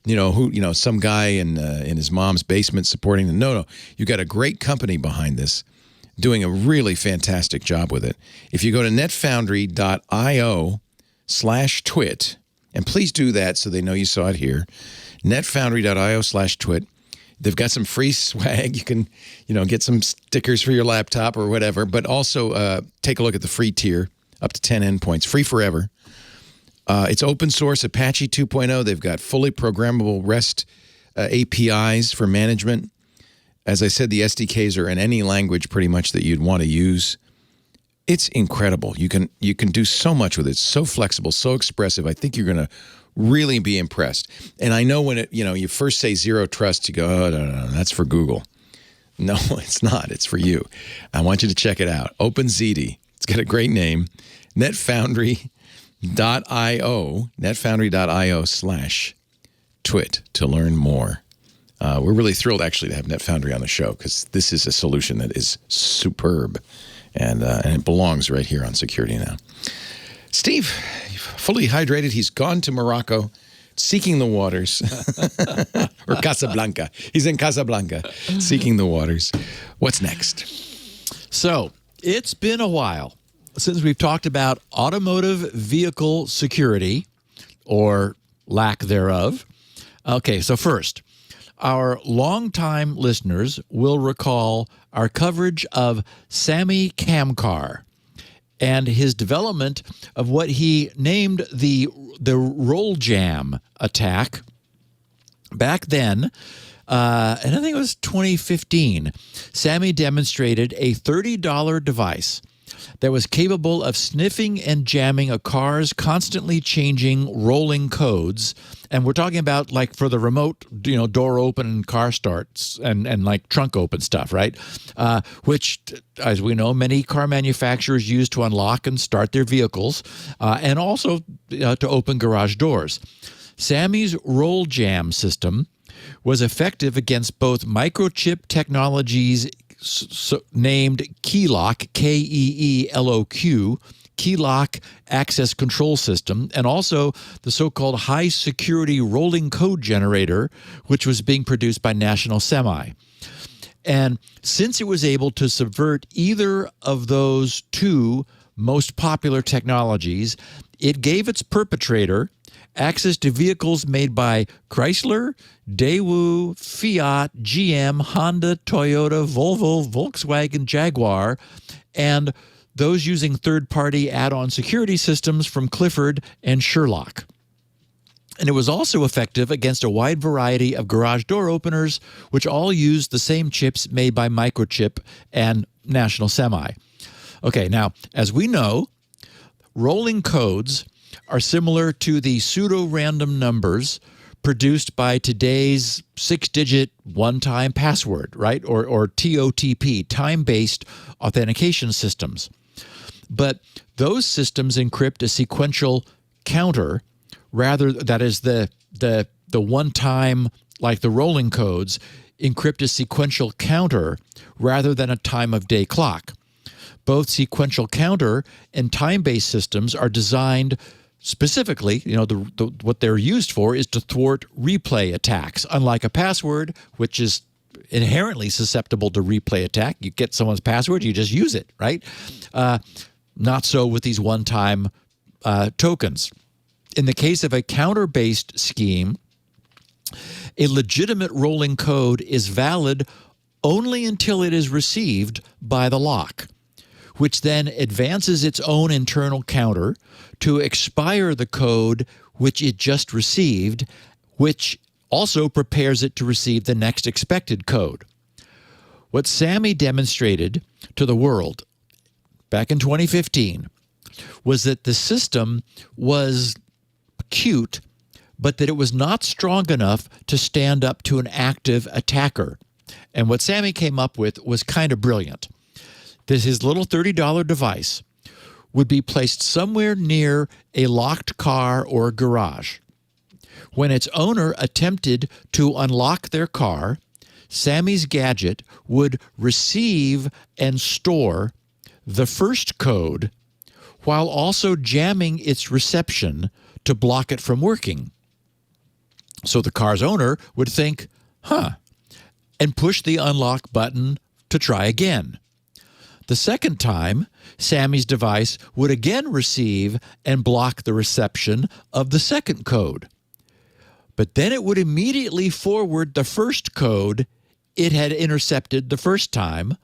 some guy in his mom's basement supporting them. No. You got a great company behind this doing a really fantastic job with it. If you go to netfoundry.io/twit, and please do that so they know you saw it here, netfoundry.io/twit. They've got some free swag. You can, get some stickers for your laptop or whatever, but also take a look at the free tier, up to 10 endpoints, free forever. It's open source, Apache 2.0. They've got fully programmable REST APIs for management. As I said, the SDKs are in any language pretty much that you'd want to use. It's incredible. You can do so much with it. It's so flexible, so expressive. I think you're going to really be impressed. And I know when you first say zero trust, you go, oh, no, that's for Google. No, it's not. It's for you. I want you to check it out. OpenZD. It's got a great name. NetFoundry.io, netfoundry.io/twit to learn more. We're really thrilled, actually, to have NetFoundry on the show because this is a solution that is superb, and it belongs right here on Security Now. Steve, fully hydrated. He's gone to Morocco, seeking the waters. Or Casablanca. He's in Casablanca, seeking the waters. What's next? So, it's been a while since we've talked about automotive vehicle security, or lack thereof. Okay, so first, our longtime listeners will recall our coverage of Sami Kamkar and his development of what he named the roll jam attack. Back then, and I think it was 2015, Sammy demonstrated a $30 device that was capable of sniffing and jamming a car's constantly changing rolling codes. And we're talking about like for the remote, door open and car starts and like trunk open stuff, right? Which, as we know, many car manufacturers use to unlock and start their vehicles and also to open garage doors. Sammy's roll jam system was effective against both microchip technologies named Keylock, Keeloq, Keylock Access Control System, and also the so-called High Security Rolling Code Generator, which was being produced by National Semi. And since it was able to subvert either of those two most popular technologies, it gave its perpetrator access to vehicles made by Chrysler, Daewoo, Fiat, GM, Honda, Toyota, Volvo, Volkswagen, Jaguar, and those using third-party add-on security systems from Clifford and Sherlock. And it was also effective against a wide variety of garage door openers, which all used the same chips made by Microchip and National Semi. Okay, now, as we know, rolling codes are similar to the pseudo-random numbers produced by today's 6-digit one-time password, right? Or TOTP, time-based authentication systems. But those systems encrypt a sequential counter, that is the one-time, like the rolling codes, encrypt a sequential counter rather than a time-of-day clock. Both sequential counter and time-based systems are designed specifically, what they're used for is to thwart replay attacks. Unlike a password, which is inherently susceptible to replay attack. You get someone's password, you just use it, right? Not so with these one-time tokens. In the case of a counter-based scheme, a legitimate rolling code is valid only until it is received by the lock, which then advances its own internal counter to expire the code which it just received, which also prepares it to receive the next expected code. What Sammy demonstrated to the world back in 2015 was that the system was cute, but that it was not strong enough to stand up to an active attacker. And what Sammy came up with was kind of brilliant. His little $30 device would be placed somewhere near a locked car or garage. When its owner attempted to unlock their car, Sammy's gadget would receive and store the first code while also jamming its reception to block it from working. So the car's owner would think, and push the unlock button to try again. The second time, Sammy's device would again receive and block the reception of the second code. But then it would immediately forward the first code it had intercepted the first time,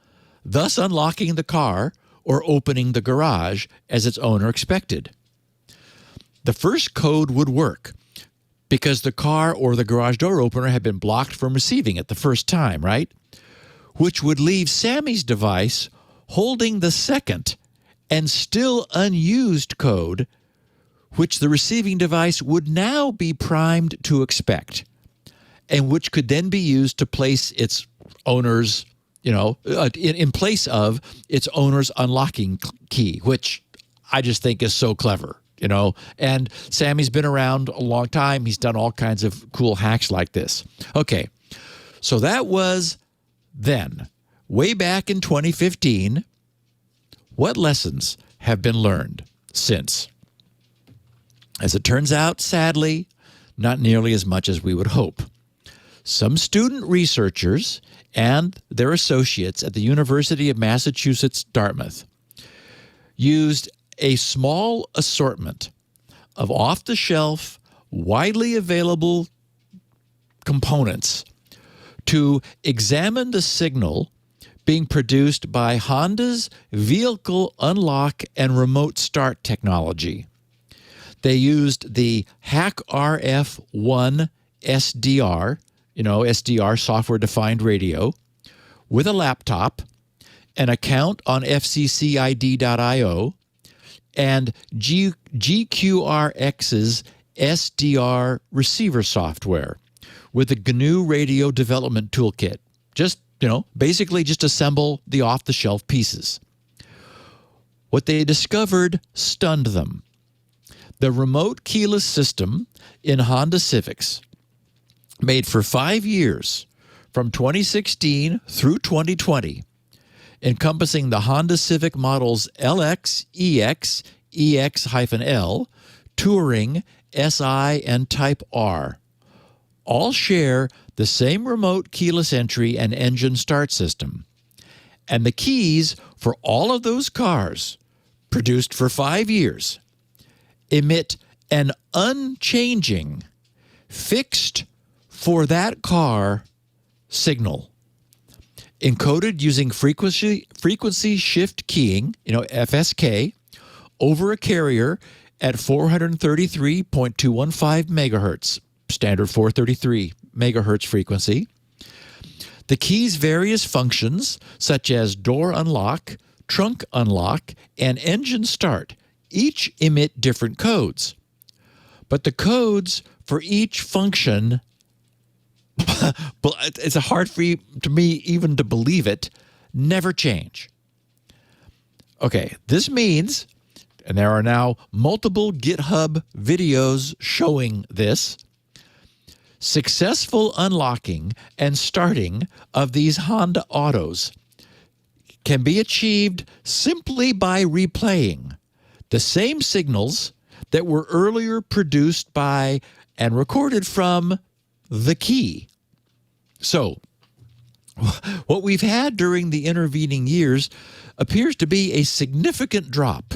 thus unlocking the car or opening the garage as its owner expected. The first code would work because the car or the garage door opener had been blocked from receiving it the first time, right? Which would leave Sammy's device holding the second and still unused code, which the receiving device would now be primed to expect, and which could then be used to place its owner's, in place of its owner's unlocking key, which I just think is so clever, And Sammy's been around a long time. He's done all kinds of cool hacks like this. Okay, so that was then. Way back in 2015, what lessons have been learned since? As it turns out, sadly, not nearly as much as we would hope. Some student researchers and their associates at the University of Massachusetts, Dartmouth, used a small assortment of off-the-shelf, widely available components to examine the signal being produced by Honda's vehicle unlock and remote start technology. They used the HackRF1 SDR, SDR, software-defined radio, with a laptop, an account on FCCID.io, and GQRX's SDR receiver software with the GNU Radio Development Toolkit. Just, basically just assemble the off-the-shelf pieces. What they discovered stunned them. The remote keyless system in Honda Civics, made for 5 years, from 2016 through 2020, encompassing the Honda Civic models LX, EX, EX-L, Touring, SI, and Type R, all share the same remote keyless entry and engine start system. And the keys for all of those cars, produced for 5 years, emit an unchanging, fixed for that car signal, encoded using frequency shift keying, FSK, over a carrier at 433.215 megahertz, standard 433 megahertz frequency. The key's various functions, such as door unlock, trunk unlock, and engine start, each emit different codes. But the codes for each function, it's hard for me even to believe it, never change. Okay, this means, and there are now multiple GitHub videos showing this, successful unlocking and starting of these Honda Autos can be achieved simply by replaying the same signals that were earlier produced by and recorded from the key. So, what we've had during the intervening years appears to be a significant drop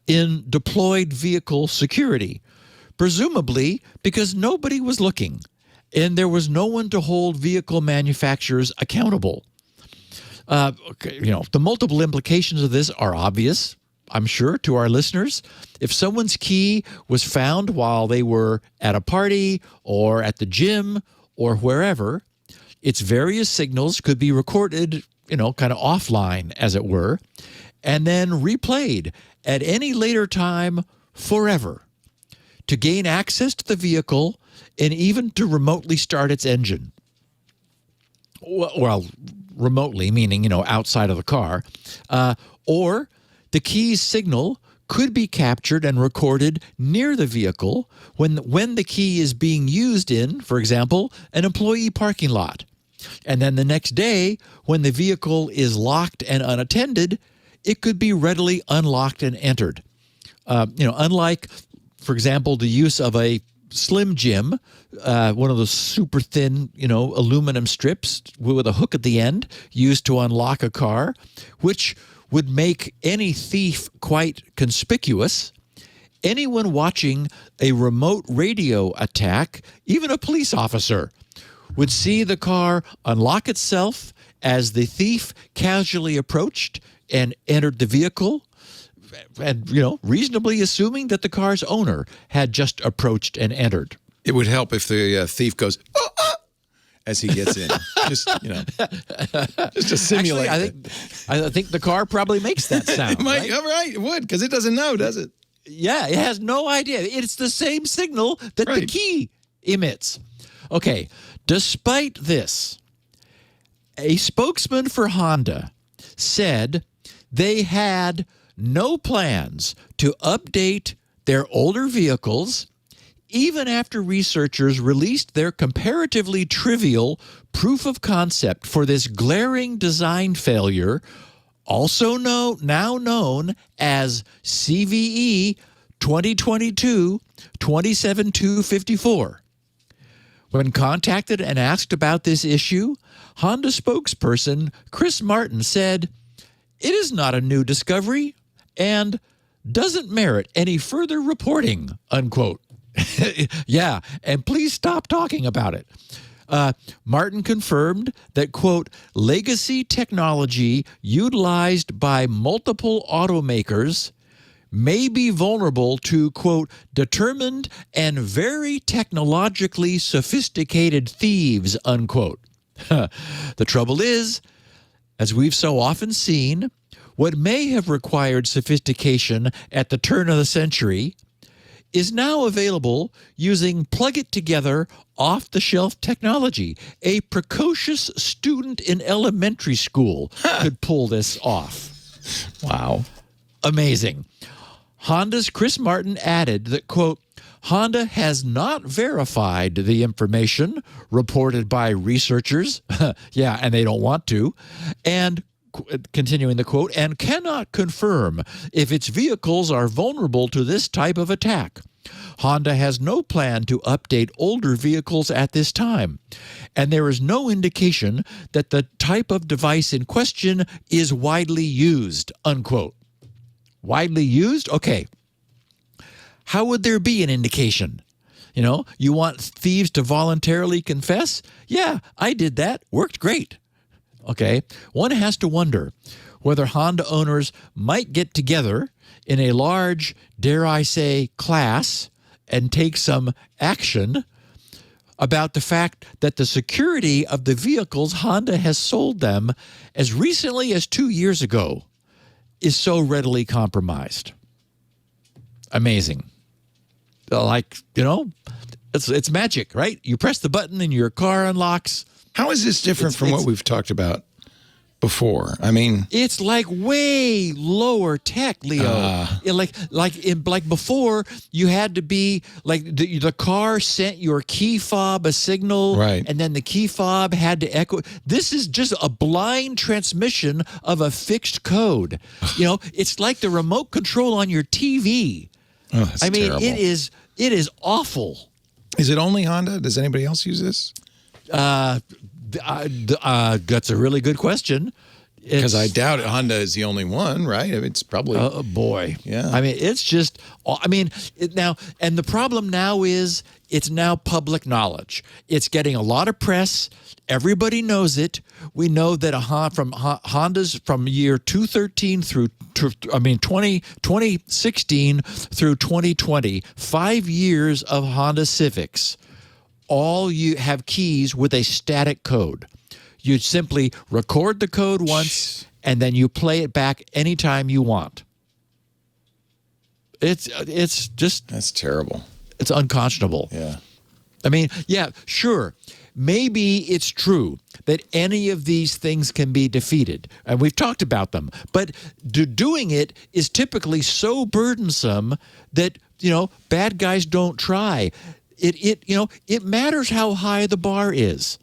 in deployed vehicle security, presumably because nobody was looking and there was no one to hold vehicle manufacturers accountable. The multiple implications of this are obvious, I'm sure, to our listeners. If someone's key was found while they were at a party or at the gym or wherever, its various signals could be recorded, kind of offline, as it were, and then replayed at any later time forever to gain access to the vehicle and even to remotely start its engine. Well, remotely, meaning, outside of the car. Or the key's signal could be captured and recorded near the vehicle when the key is being used in, for example, an employee parking lot. And then the next day, when the vehicle is locked and unattended, it could be readily unlocked and entered. Unlike, for example, the use of a Slim Jim, one of those super thin, aluminum strips with a hook at the end used to unlock a car, which would make any thief quite conspicuous. Anyone watching a remote radio attack, even a police officer, would see the car unlock itself as the thief casually approached and entered the vehicle, and, reasonably assuming that the car's owner had just approached and entered. It would help if the thief goes, oh, oh, as he gets in. Just to simulate. Actually, I think the car probably makes that sound. It might, right? It would, because it doesn't know, does it? Yeah, it has no idea. It's the same signal that the key emits. Okay, despite this, a spokesman for Honda said they had no plans to update their older vehicles, even after researchers released their comparatively trivial proof of concept for this glaring design failure, also now known as CVE 2022-27254. When contacted and asked about this issue, Honda spokesperson Chris Martin said, "It is not a new discovery and doesn't merit any further reporting," unquote. Yeah, and please stop talking about it. Martin confirmed that, quote, legacy technology utilized by multiple automakers may be vulnerable to, quote, determined and very technologically sophisticated thieves, unquote. The trouble is, as we've so often seen, what may have required sophistication at the turn of the century is now available using plug-it-together, off-the-shelf technology. A precocious student in elementary school could pull this off. Wow. Amazing. Honda's Chris Martin added that, quote, Honda has not verified the information reported by researchers. Yeah, and they don't want to. And continuing the quote, and cannot confirm if its vehicles are vulnerable to this type of attack. Honda has no plan to update older vehicles at this time, and there is no indication that the type of device in question is widely used, unquote. Widely used? Okay. How would there be an indication? You want thieves to voluntarily confess? Yeah, I did that. Worked great. Okay, one has to wonder whether Honda owners might get together in a large, dare I say, class and take some action about the fact that the security of the vehicles Honda has sold them as recently as 2 years ago is so readily compromised. Amazing. It's magic, right? You press the button and your car unlocks. How is this different from what we've talked about before? I mean, it's like way lower tech, Leo. Like before, you had to be like the car sent your key fob a signal, right? And then the key fob had to echo. This is just a blind transmission of a fixed code. It's like the remote control on your TV. Oh, that's terrible. It is awful. Is it only Honda? Does anybody else use this? That's a really good question. Because I doubt it. Honda is the only one, right? I mean, it's probably. Oh, boy. Yeah. I mean, it's just. Now, and the problem now is it's now public knowledge. It's getting a lot of press. Everybody knows it. We know that Honda's from year 2013 through 2016 through 2020, 5 years of Honda Civics. All you have keys with a static code. You simply record the code once, and then you play it back anytime you want. It's just... That's terrible. It's unconscionable. Yeah. I mean, yeah, sure. Maybe it's true that any of these things can be defeated, and we've talked about them. But doing it is typically so burdensome that, bad guys don't try. It matters how high the bar is.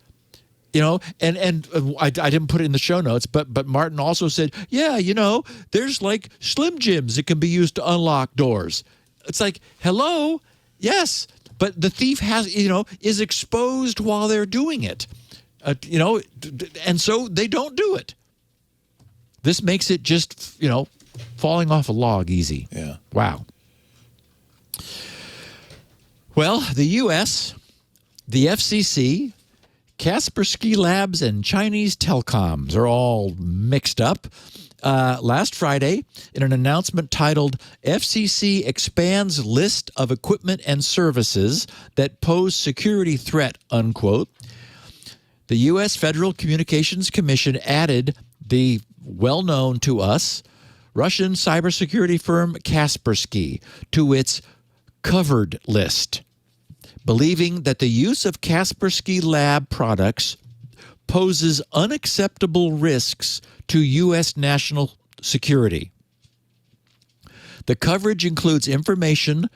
And I didn't put it in the show notes, but Martin also said, there's like Slim Jims that can be used to unlock doors. It's like, hello, yes, but the thief is exposed while they're doing it, and so they don't do it. This makes it just, falling off a log easy. Yeah. Wow. Well, the U.S., the FCC, Kaspersky Labs, and Chinese telecoms are all mixed up. Last Friday, in an announcement titled FCC Expands List of Equipment and Services That Pose Security Threat, unquote, the U.S. Federal Communications Commission added the well-known to us Russian cybersecurity firm Kaspersky to its covered list, believing that the use of Kaspersky Lab products poses unacceptable risks to U.S. national security. The coverage includes information,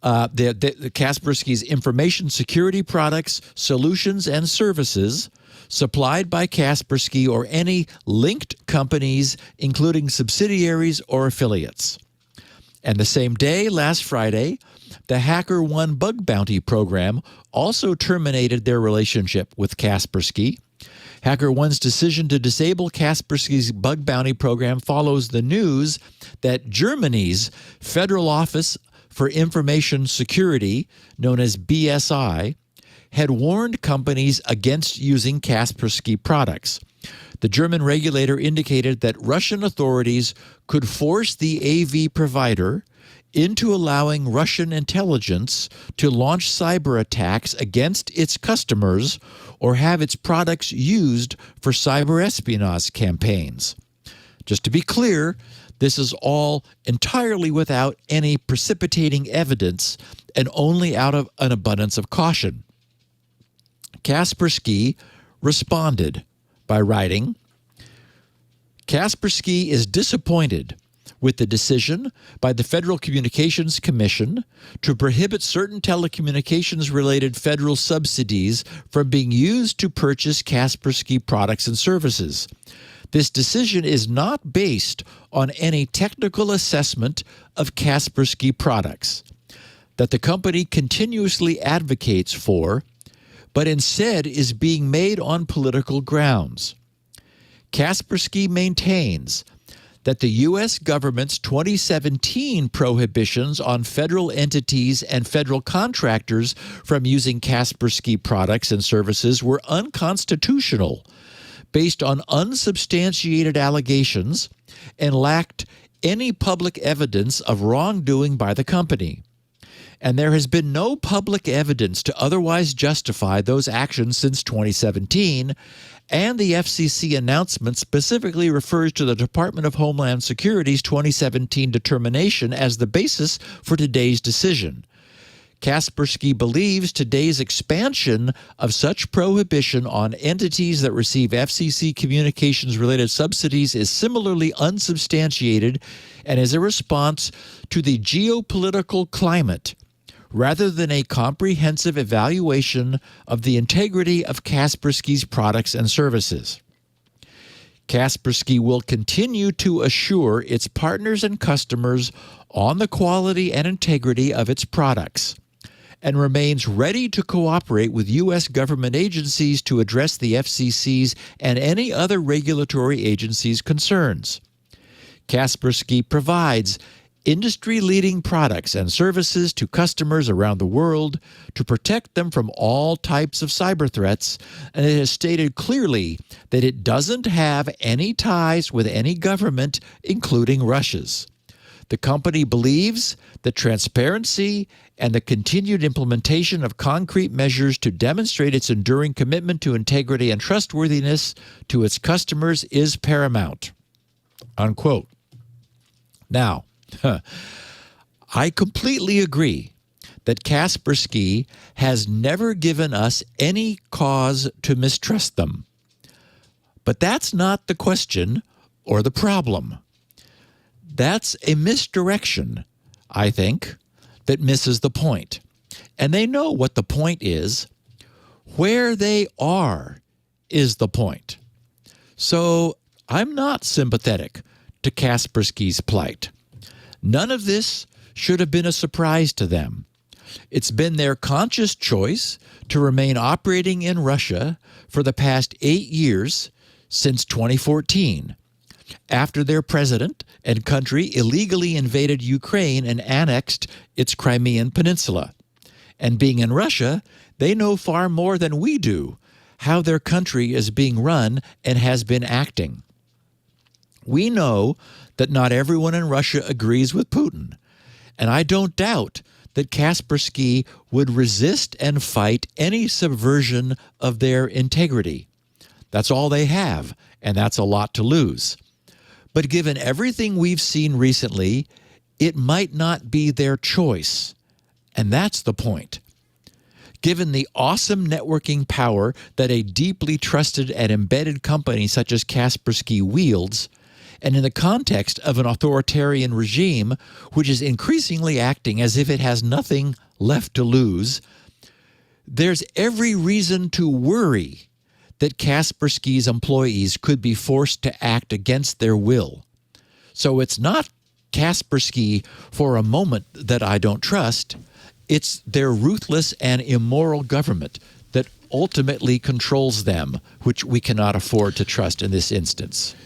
the Kaspersky's information security products, solutions, and services supplied by Kaspersky or any linked companies, including subsidiaries or affiliates. And the same day, last Friday, the HackerOne bug bounty program also terminated their relationship with Kaspersky. HackerOne's decision to disable Kaspersky's bug bounty program follows the news that Germany's Federal Office for Information Security, known as BSI, had warned companies against using Kaspersky products. The German regulator indicated that Russian authorities could force the AV provider into allowing Russian intelligence to launch cyber attacks against its customers or have its products used for cyber espionage campaigns. Just to be clear, this is all entirely without any precipitating evidence and only out of an abundance of caution. Kaspersky responded by writing, Kaspersky is disappointed with the decision by the Federal Communications Commission to prohibit certain telecommunications-related federal subsidies from being used to purchase Kaspersky products and services. This decision is not based on any technical assessment of Kaspersky products that the company continuously advocates for, but instead is being made on political grounds. Kaspersky maintains that the U.S. government's 2017 prohibitions on federal entities and federal contractors from using Kaspersky products and services were unconstitutional, based on unsubstantiated allegations, and lacked any public evidence of wrongdoing by the company. And there has been no public evidence to otherwise justify those actions since 2017, and the FCC announcement specifically refers to the Department of Homeland Security's 2017 determination as the basis for today's decision. Kaspersky believes today's expansion of such prohibition on entities that receive FCC communications-related subsidies is similarly unsubstantiated and is a response to the geopolitical climate rather than a comprehensive evaluation of the integrity of Kaspersky's products and services. Kaspersky will continue to assure its partners and customers on the quality and integrity of its products, and remains ready to cooperate with U.S. government agencies to address the FCC's and any other regulatory agencies' concerns. Kaspersky provides industry-leading products and services to customers around the world to protect them from all types of cyber threats, and it has stated clearly that it doesn't have any ties with any government, including Russia's. The company believes that transparency and the continued implementation of concrete measures to demonstrate its enduring commitment to integrity and trustworthiness to its customers is paramount. Unquote. Now, I completely agree that Kaspersky has never given us any cause to mistrust them. But that's not the question or the problem. That's a misdirection, I think, that misses the point. And they know what the point is. Where they are is the point. So I'm not sympathetic to Kaspersky's plight. None of this should have been a surprise to them. It's been their conscious choice to remain operating in Russia for the past 8 years since 2014, after their president and country illegally invaded Ukraine and annexed its Crimean Peninsula. And being in Russia, they know far more than we do how their country is being run and has been acting. We know that not everyone in Russia agrees with Putin, and I don't doubt that Kaspersky would resist and fight any subversion of their integrity. That's all they have, and that's a lot to lose. But given everything we've seen recently, it might not be their choice, and that's the point. Given the awesome networking power that a deeply trusted and embedded company such as Kaspersky wields, and in the context of an authoritarian regime which is increasingly acting as if it has nothing left to lose, there's every reason to worry that Kaspersky's employees could be forced to act against their will. So it's not Kaspersky for a moment that I don't trust. It's their ruthless and immoral government that ultimately controls them, which we cannot afford to trust in this instance.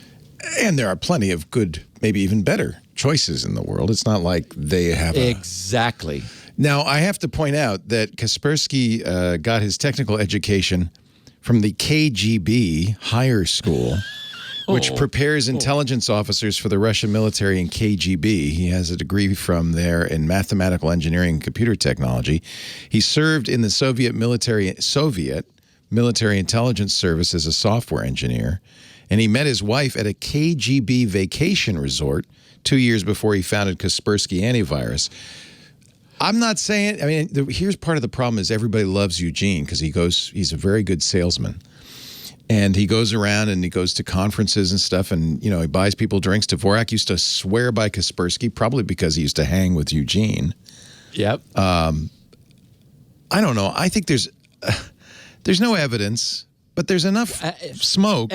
And there are plenty of good, maybe even better choices in the world. It's not like they have Exactly. Now, I have to point out that Kaspersky got his technical education from the KGB higher school, which prepares intelligence officers for the Russian military and KGB. He has a degree from there in mathematical engineering and computer technology. He served in the Soviet military intelligence service as a software engineer, and he met his wife at a KGB vacation resort 2 years before he founded Kaspersky Antivirus. I'm not saying, I mean, here's part of the problem is everybody loves Eugene because he's a very good salesman. And he goes around and he goes to conferences and stuff and, he buys people drinks. Dvorak used to swear by Kaspersky, probably because he used to hang with Eugene. Yep. I don't know. I think there's no evidence, but there's enough smoke.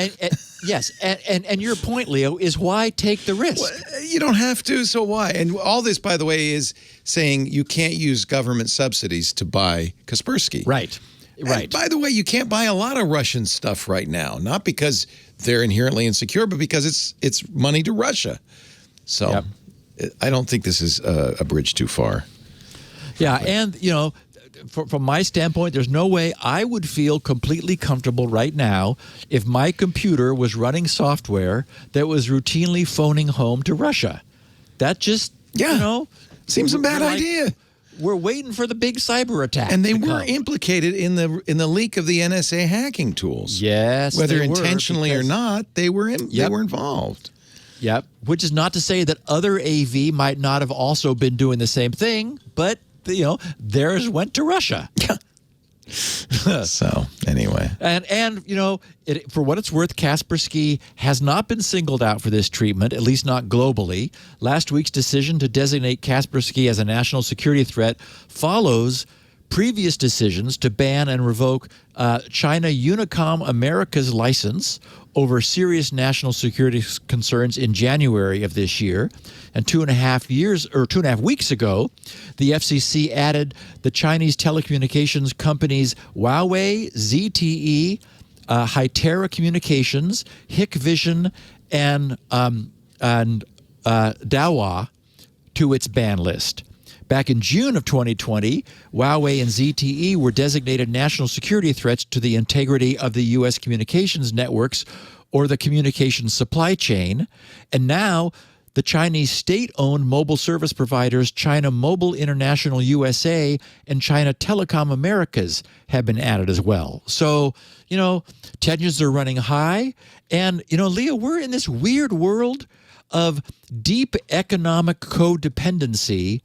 Yes. And your point, Leo, is why take the risk? Well, you don't have to, so why? And all this, by the way, is saying you can't use government subsidies to buy Kaspersky. Right. Right. And by the way, you can't buy a lot of Russian stuff right now, not because they're inherently insecure, but because it's money to Russia. So I don't think this is a bridge too far. Yeah, and, from my standpoint, there's no way I would feel completely comfortable right now if my computer was running software that was routinely phoning home to Russia. That just, seems a bad idea. We're waiting for the big cyber attack. And they were implicated in the leak of the NSA hacking tools. Yes, whether intentionally or not, they were involved. Yep. Which is not to say that other AV might not have also been doing the same thing, but theirs went to Russia. So anyway, and for what it's worth, Kaspersky has not been singled out for this treatment, at least not globally. Last week's decision to designate Kaspersky as a national security threat follows previous decisions to ban and revoke China Unicom America's license over serious national security concerns in January of this year. And 2.5 weeks ago, the FCC added the Chinese telecommunications companies Huawei, ZTE, Hytera Communications, Hikvision, and Dahua to its ban list. Back in June of 2020, Huawei and ZTE were designated national security threats to the integrity of the U.S. communications networks or the communications supply chain. And now the Chinese state-owned mobile service providers China Mobile International USA and China Telecom Americas have been added as well. So, tensions are running high. And, Leo, we're in this weird world of deep economic codependency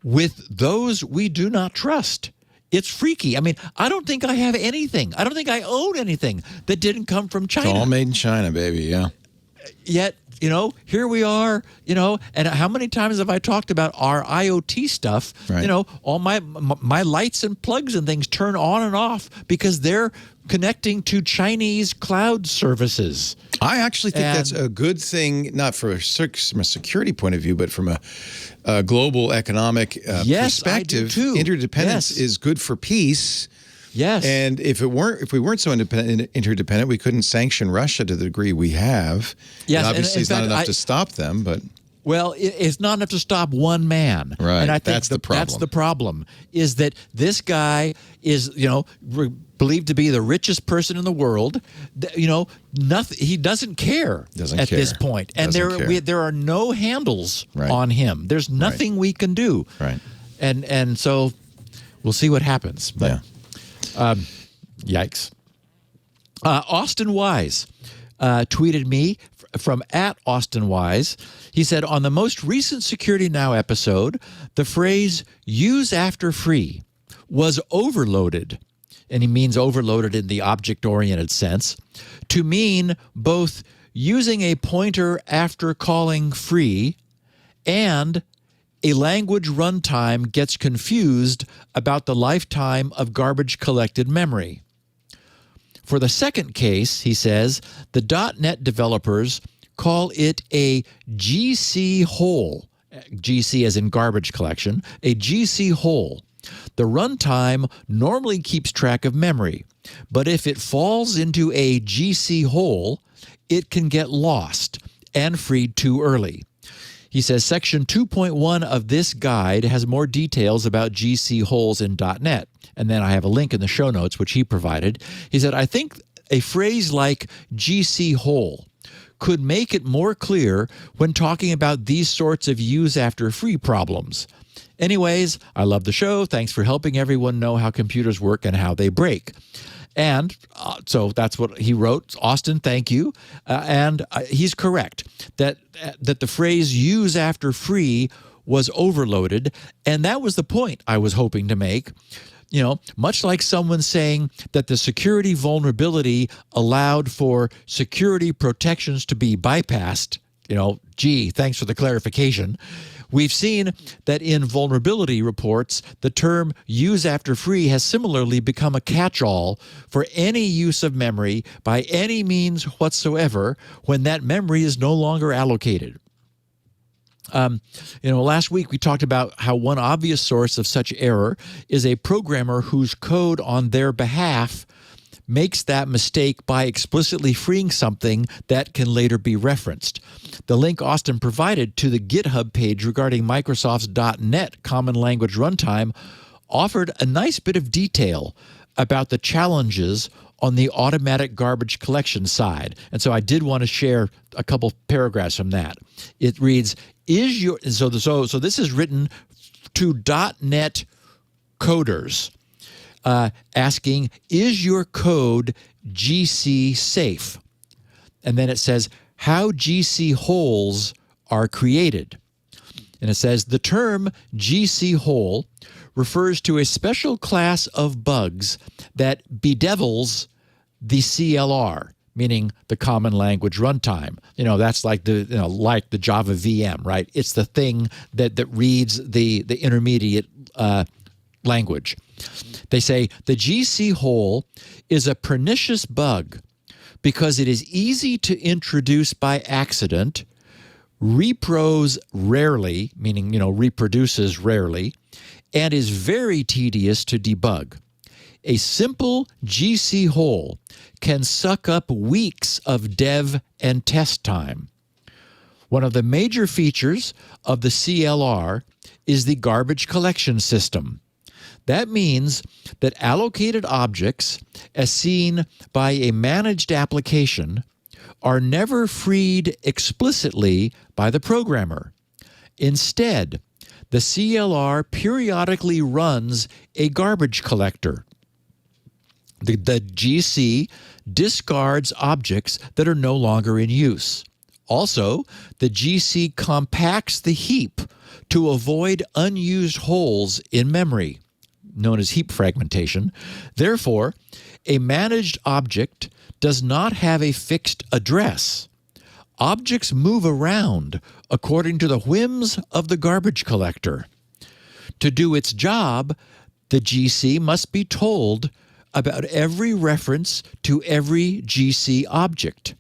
with those we do not trust. It's freaky. I mean, I don't think I have anything. I don't think I own anything that didn't come from China. It's all made in China, baby, yeah. Yet, here we are, and how many times have I talked about our IoT stuff? Right. All my lights and plugs and things turn on and off because they're connecting to Chinese cloud services. I actually think that's a good thing, not from a security point of view, but from a global economic perspective. I do too. Interdependence is good for peace. Yes. And if we weren't so interdependent, we couldn't sanction Russia to the degree we have. Yes. And obviously, it's not enough to stop them, but. Well, it's not enough to stop one man. Right. And I think that's the problem. That's the problem, is that this guy is, believed to be the richest person in the world. Nothing. He doesn't care at this point. And there are no handles on him. There's nothing we can do. Right. And so we'll see what happens. But, yikes. Austin Wise tweeted me from @AustinWise. He said, on the most recent Security Now episode, the phrase use after free was overloaded, and he means overloaded in the object-oriented sense, to mean both using a pointer after calling free and a language runtime gets confused about the lifetime of garbage-collected memory. For the second case, he says, the .NET developers call it a GC hole, GC as in garbage collection, a GC hole. The runtime normally keeps track of memory, but if it falls into a GC hole, it can get lost and freed too early. He says section 2.1 of this guide has more details about GC holes in .NET. And then I have a link in the show notes, which he provided. He said, I think a phrase like GC hole could make it more clear when talking about these sorts of use after free problems. Anyways, I love the show. Thanks for helping everyone know how computers work and how they break. And so that's what he wrote. Austin, thank you. And he's correct that the phrase use after free was overloaded. And that was the point I was hoping to make. You know, much like someone saying that the security vulnerability allowed for security protections to be bypassed, you know, gee, thanks for the clarification. We've seen that in vulnerability reports, the term use after free has similarly become a catch-all for any use of memory by any means whatsoever when that memory is no longer allocated. Last week we talked about how one obvious source of such error is a programmer whose code on their behalf makes that mistake by explicitly freeing something that can later be referenced. The link Austin provided to the GitHub page regarding Microsoft's .NET Common Language Runtime offered a nice bit of detail about the challenges on the automatic garbage collection side. And so I did want to share a couple paragraphs from that. It reads, so this is written to .NET coders asking, is your code GC safe? And then it says how GC holes are created. And it says the term GC hole refers to a special class of bugs that bedevils the CLR, meaning the Common Language Runtime. You know, that's like the Java VM, right? It's the thing that reads the intermediate language. They say the GC hole is a pernicious bug because it is easy to introduce by accident, repros rarely, meaning, reproduces rarely, and is very tedious to debug. A simple GC hole can suck up weeks of dev and test time. One of the major features of the CLR is the garbage collection system. That means that allocated objects, as seen by a managed application, are never freed explicitly by the programmer. Instead, the CLR periodically runs a garbage collector. The GC discards objects that are no longer in use. Also, the GC compacts the heap to avoid unused holes in memory, known as heap fragmentation. Therefore, a managed object does not have a fixed address. Objects move around according to the whims of the garbage collector. To do its job, the GC must be told about every reference to every GC object.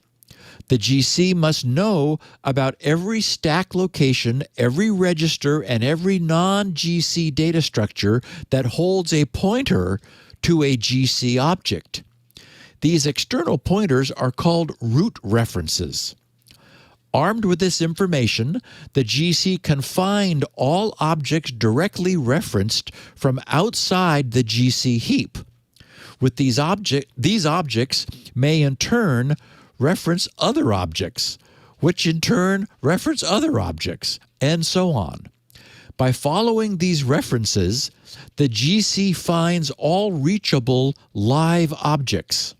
The GC must know about every stack location, every register, and every non-GC data structure that holds a pointer to a GC object. These external pointers are called root references. Armed with this information, the GC can find all objects directly referenced from outside the GC heap. With these objects may in turn reference other objects, which in turn reference other objects, and so on. By following these references, the GC finds all reachable live objects.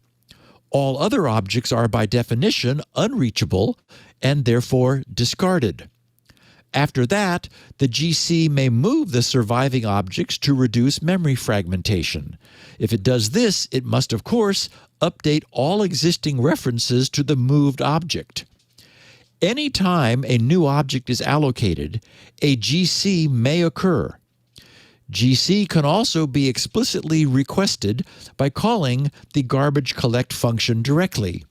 All other objects are by definition unreachable and therefore discarded. After that, the GC may move the surviving objects to reduce memory fragmentation. If it does this, it must, of course, update all existing references to the moved object. Anytime a new object is allocated, a GC may occur. GC can also be explicitly requested by calling the garbage collect function directly.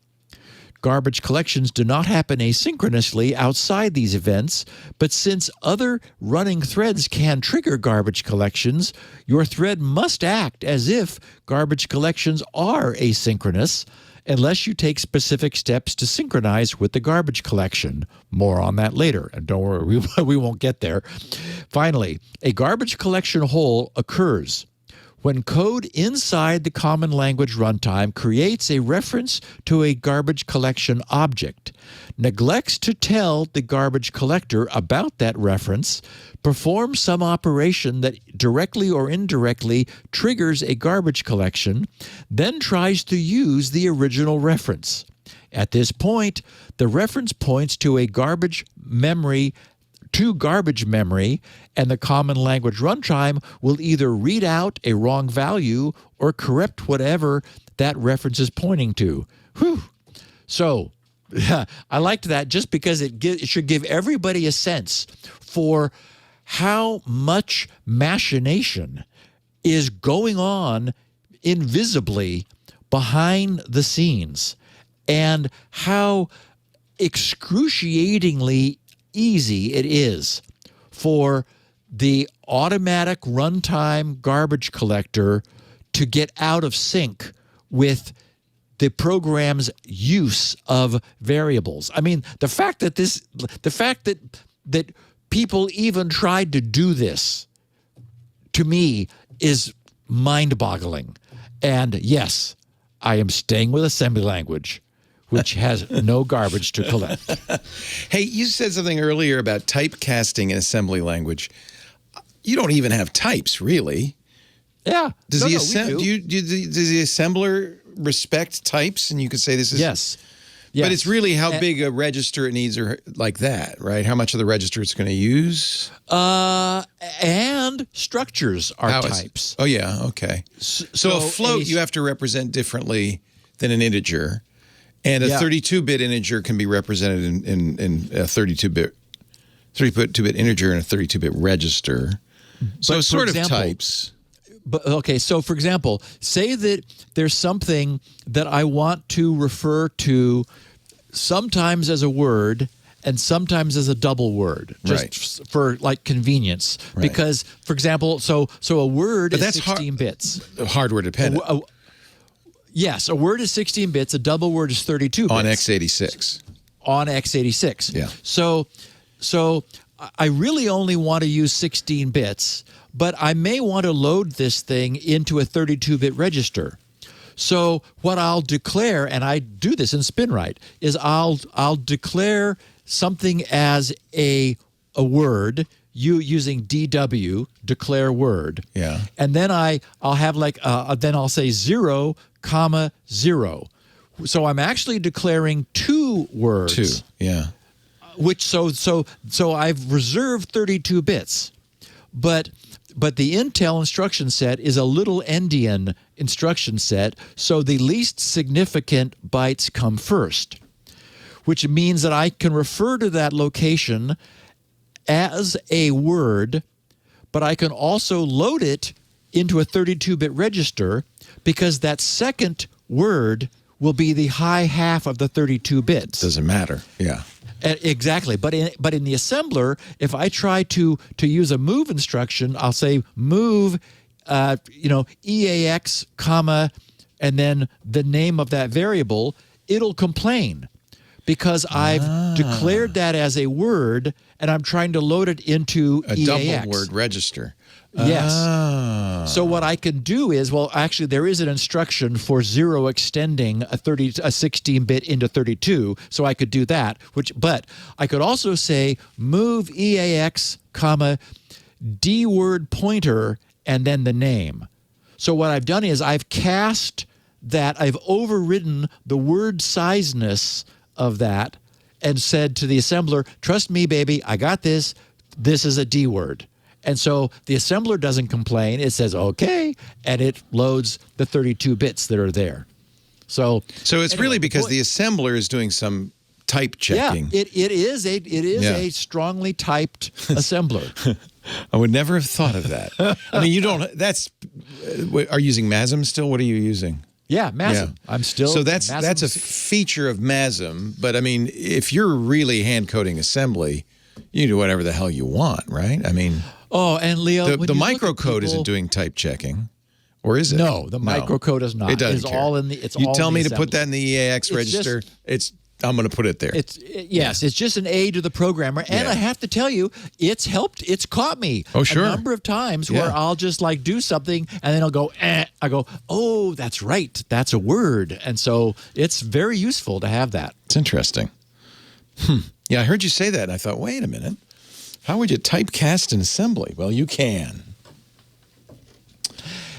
Garbage collections do not happen asynchronously outside these events, but since other running threads can trigger garbage collections, your thread must act as if garbage collections are asynchronous unless you take specific steps to synchronize with the garbage collection. More on that later, and don't worry, we won't get there. Finally, a garbage collection hole occurs when code inside the Common Language Runtime creates a reference to a garbage collection object, neglects to tell the garbage collector about that reference, performs some operation that directly or indirectly triggers a garbage collection, then tries to use the original reference. At this point, the reference points to a garbage memory, and the Common Language Runtime will either read out a wrong value or correct whatever that reference is pointing to. Whew. So I liked that just because it should give everybody a sense for how much machination is going on invisibly behind the scenes, and how excruciatingly easy it is for the automatic runtime garbage collector to get out of sync with the program's use of variables. I mean, the fact that people even tried to do this, to me, is mind-boggling. And yes, I am staying with assembly language, which has no garbage to collect. Hey, you said something earlier about typecasting in assembly language. You don't even have types, really. Yeah. Does the assembler respect types? And you could say this is... Yes. But it's really how big a register it needs, or like that, right? How much of the register it's going to use? And structures are types. Oh, yeah, okay. So a float you have to represent differently than an integer. And a 32-bit integer can be represented in a 32-bit integer and a 32-bit register. So sort of types. But okay, so for example, say that there's something that I want to refer to sometimes as a word and sometimes as a double word, just for like convenience. Right. Because, for example, so a word is 16 bits. Hardware dependent. Yes, a word is 16 bits, a double word is 32 bits. On x86. On x86. Yeah. So I really only want to use 16 bits, but I may want to load this thing into a 32-bit register. So what I'll declare, and I do this in SpinRite, is I'll declare something as a word using DW, declare word. Yeah. And then I'll have then I'll say 0, 0. So I'm actually declaring two words. Two, yeah. Which so I've reserved 32 bits, but the Intel instruction set is a little endian instruction set, so the least significant bytes come first, which means that I can refer to that location as a word, but I can also load it into a 32-bit register because that second word will be the high half of the 32 bits. Doesn't matter, yeah. Exactly, but in the assembler, if I try to use a move instruction, I'll say move, EAX, comma, and then the name of that variable. It'll complain because I've declared that as a word, and I'm trying to load it into a EAX. double word register. Yes. So what I can do is, well, actually, there is an instruction for 0 extending a 16-bit into 32, so I could do that. But I could also say move EAX, comma, D word pointer, and then the name. So what I've done is I've cast that, I've overridden the word sizeness of that, and said to the assembler, "Trust me, baby, I got this. This is a D word." And so the assembler doesn't complain. It says, okay, and it loads the 32 bits that are there. So it's really because the assembler is doing some type checking. Yeah, it is a strongly typed assembler. I would never have thought of that. I mean, are you using MASM still? What are you using? Yeah, MASM. Yeah. I'm still. So that's a feature of MASM. But I mean, if you're really hand coding assembly, you can do whatever the hell you want, right? I mean. Oh, and Leo, the microcode isn't doing type checking, Or is it? No, the microcode is not. It doesn't It's care. all in the. It's you all tell in me the to put assembly. that in the EAX register. I'm going to put it there. Yes, it's just an aid to the programmer, and I have to tell you, it's helped. It's caught me a number of times where I'll just like do something, and then I'll go, I go, oh, that's right, that's a word, and so it's very useful to have that. It's interesting. Yeah, I heard you say that, and I thought, wait a minute, how would you typecast an assembly? Well, you can.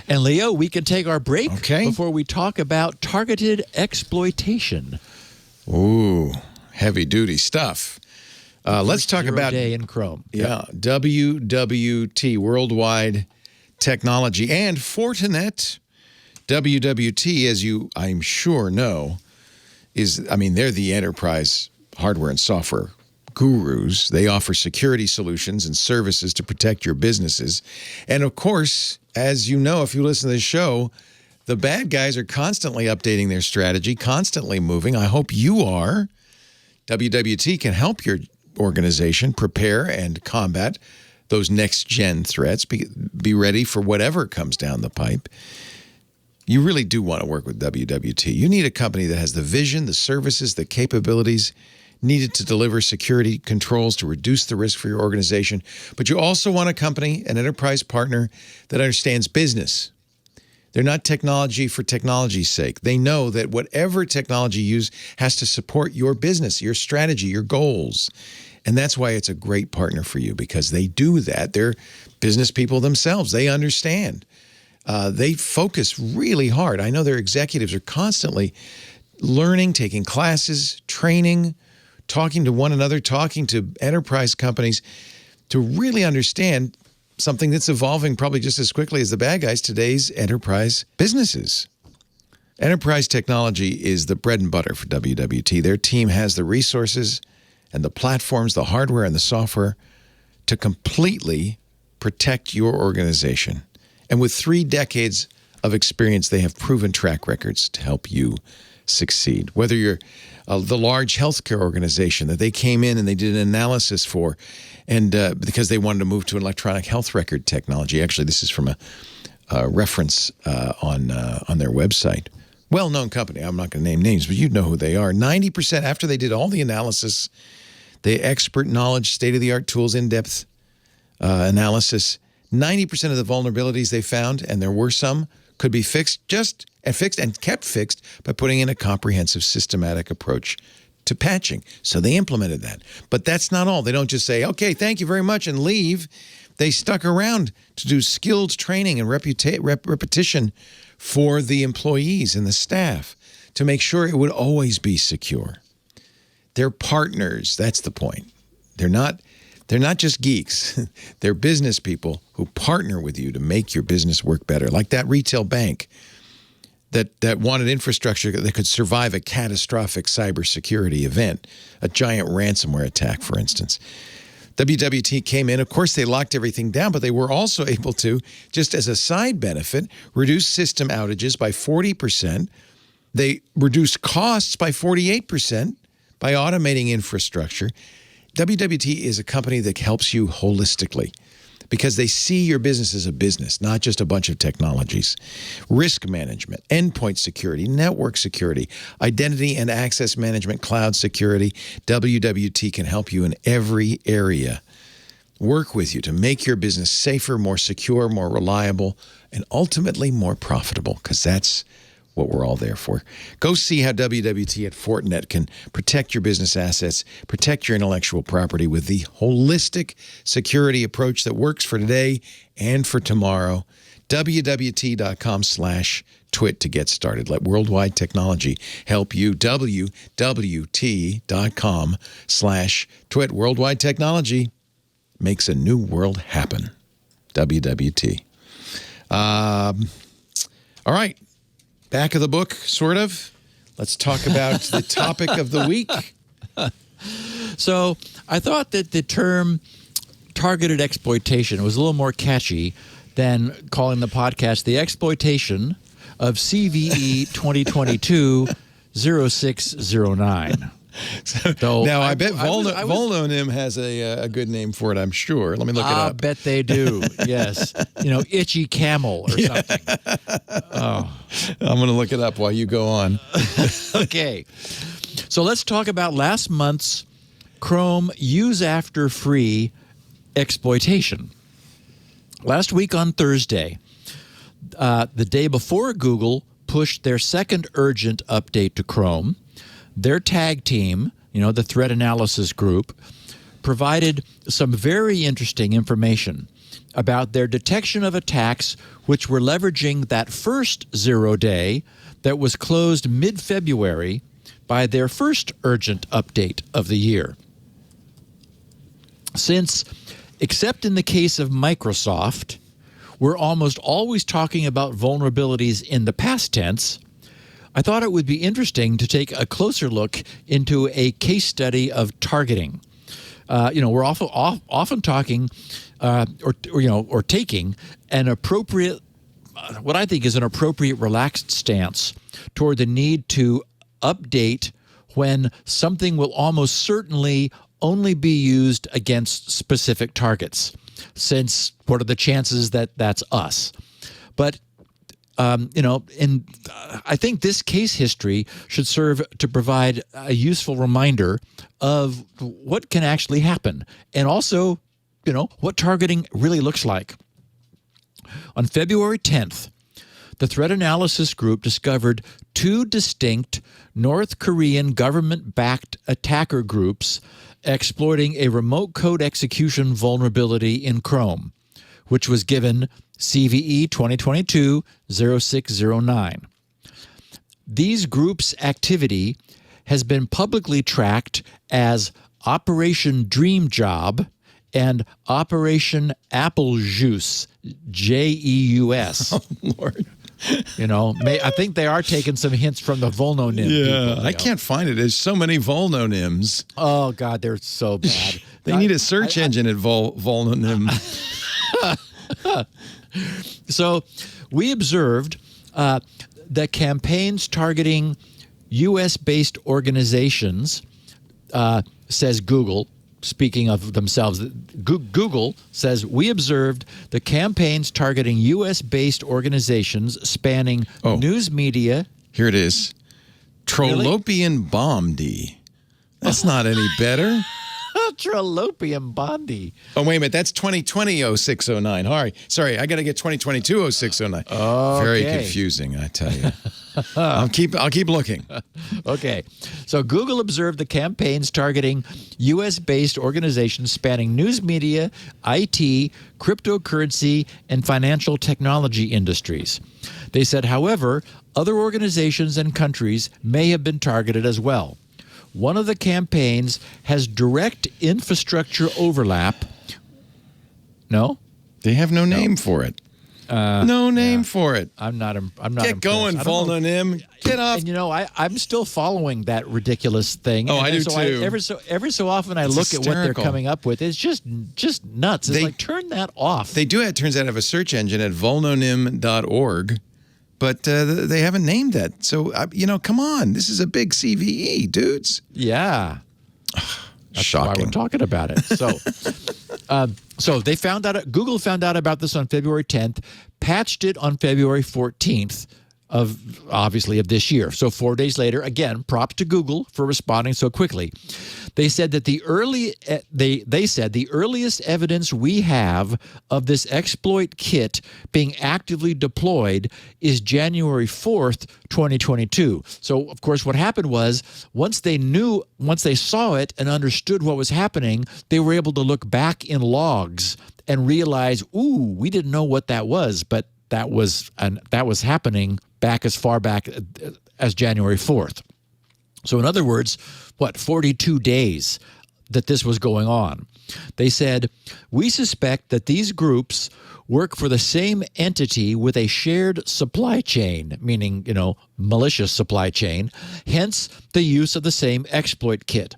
And Leo, we can take our break before we talk about targeted exploitation. Ooh, heavy-duty stuff. Let's talk about day in Chrome. WWT, Worldwide Technology, and Fortinet. WWT, as you, I'm sure, know, they're the enterprise hardware and software gurus. They offer security solutions and services to protect your businesses. And of course, as you know, if you listen to this show, the bad guys are constantly updating their strategy, constantly moving. I hope you are. WWT can help your organization prepare and combat those next-gen threats. Be ready for whatever comes down the pipe. You really do want to work with WWT. You need a company that has the vision, the services, the capabilities needed to deliver security controls to reduce the risk for your organization. But you also want a company, an enterprise partner that understands business. They're not technology for technology's sake. They know that whatever technology you use has to support your business, your strategy, your goals. And that's why it's a great partner for you, because they do that. They're business people themselves. They understand. They focus really hard. I know their executives are constantly learning, taking classes, training, talking to one another, talking to enterprise companies to really understand something that's evolving probably just as quickly as the bad guys, today's enterprise businesses. Enterprise technology is the bread and butter for WWT. Their team has the resources and the platforms, the hardware and the software to completely protect your organization. And with 3 decades of experience, they have proven track records to help you succeed. Whether you're the large healthcare organization that they came in and they did an analysis for, and because they wanted to move to electronic health record technology. Actually, this is from a reference on their website. Well-known company. I'm not going to name names, but you know who they are. 90% after they did all the analysis, the expert knowledge, state-of-the-art tools, in-depth analysis, 90% of the vulnerabilities they found, and there were some, could be fixed and kept fixed by putting in a comprehensive, systematic approach to patching. So they implemented that. But that's not all. They don't just say, okay, thank you very much, and leave. They stuck around to do skilled training and repetition for the employees and the staff to make sure it would always be secure. They're partners. That's the point. They're not just geeks. They're business people who partner with you to make your business work better, like that retail bank that wanted infrastructure that could survive a catastrophic cybersecurity event, a giant ransomware attack, for instance. WWT came in. Of course, they locked everything down, but they were also able to, just as a side benefit, reduce system outages by 40%. They reduced costs by 48% by automating infrastructure. WWT is a company that helps you holistically because they see your business as a business, not just a bunch of technologies. Risk management, endpoint security, network security, identity and access management, cloud security. WWT can help you in every area. Work with you to make your business safer, more secure, more reliable, and ultimately more profitable, because that's what we're all there for. Go see how WWT and Fortinet can protect your business assets, protect your intellectual property with the holistic security approach that works for today and for tomorrow. WWT.com/twit to get started. Let Worldwide Technology help you. WWT.com/twit. Worldwide Technology makes a new world happen. WWT. All right. Back of the book, sort of. Let's talk about the topic of the week. So I thought that the term targeted exploitation was a little more catchy than calling the podcast The Exploitation of CVE 2022-0609. So, now, I bet Volnonym has a good name for it, I'm sure. Let me look it up. I bet they do, yes. Itchy camel or something. Oh. I'm going to look it up while you go on. Okay. So let's talk about last month's Chrome use after free exploitation. Last week on Thursday, the day before Google pushed their second urgent update to Chrome, their tag team, the threat analysis group, provided some very interesting information about their detection of attacks which were leveraging that first 0-day that was closed mid-February by their first urgent update of the year. Since, except in the case of Microsoft, we're almost always talking about vulnerabilities in the past tense, I thought it would be interesting to take a closer look into a case study of targeting. We're often talking or taking an appropriate, what I think is an appropriate relaxed stance toward the need to update when something will almost certainly only be used against specific targets, since what are the chances that that's us? But I think this case history should serve to provide a useful reminder of what can actually happen, and also, what targeting really looks like. On February 10th, the Threat Analysis Group discovered two distinct North Korean government-backed attacker groups exploiting a remote code execution vulnerability in Chrome, which was given CVE 2022-0609. These groups' activity has been publicly tracked as Operation Dream Job and Operation Apple Juice, JEUS. Oh, Lord. I think they are taking some hints from the Volnonym people. I can't find it. There's so many Volnonyms. Oh, God, they're so bad. They need a search engine at Volnonym. So we observed that campaigns targeting U.S.-based organizations, says Google, speaking of themselves, Google says, we observed the campaigns targeting U.S.-based organizations spanning news media. Here it is. Trollopian Bombdi. That's not any better. Trollopian Bondi. Oh, wait a minute. That's 2020-0609. Sorry, I got to get 2022-0609. Okay. Very confusing, I tell you. I'll keep looking. Okay. So Google observed the campaigns targeting U.S.-based organizations spanning news media, IT, cryptocurrency, and financial technology industries. They said, however, other organizations and countries may have been targeted as well. One of the campaigns has direct infrastructure overlap. No? They have no name for it. No name for it. I'm not Get going, Volnonym. Get off. And I'm still following that ridiculous thing. Oh, I do too. Every so often I look at what they're coming up with. It's just nuts. It's like, turn that off. They do, it turns out, have a search engine at volnonym.org. But they haven't named that. So, come on. This is a big CVE, dudes. Yeah. That's shocking. why we're talking about it. So they found out, Google found out about this on February 10th, patched it on February 14th of this year. So 4 days later, again, props to Google for responding so quickly. They said that the earliest evidence we have of this exploit kit being actively deployed is January 4th, 2022. So, of course, what happened was once they saw it and understood what was happening, they were able to look back in logs and realize, ooh, we didn't know what that was, but that was happening back as far back as January 4th. So in other words, 42 days that this was going on. They said, we suspect that these groups work for the same entity with a shared supply chain, meaning, malicious supply chain, hence the use of the same exploit kit.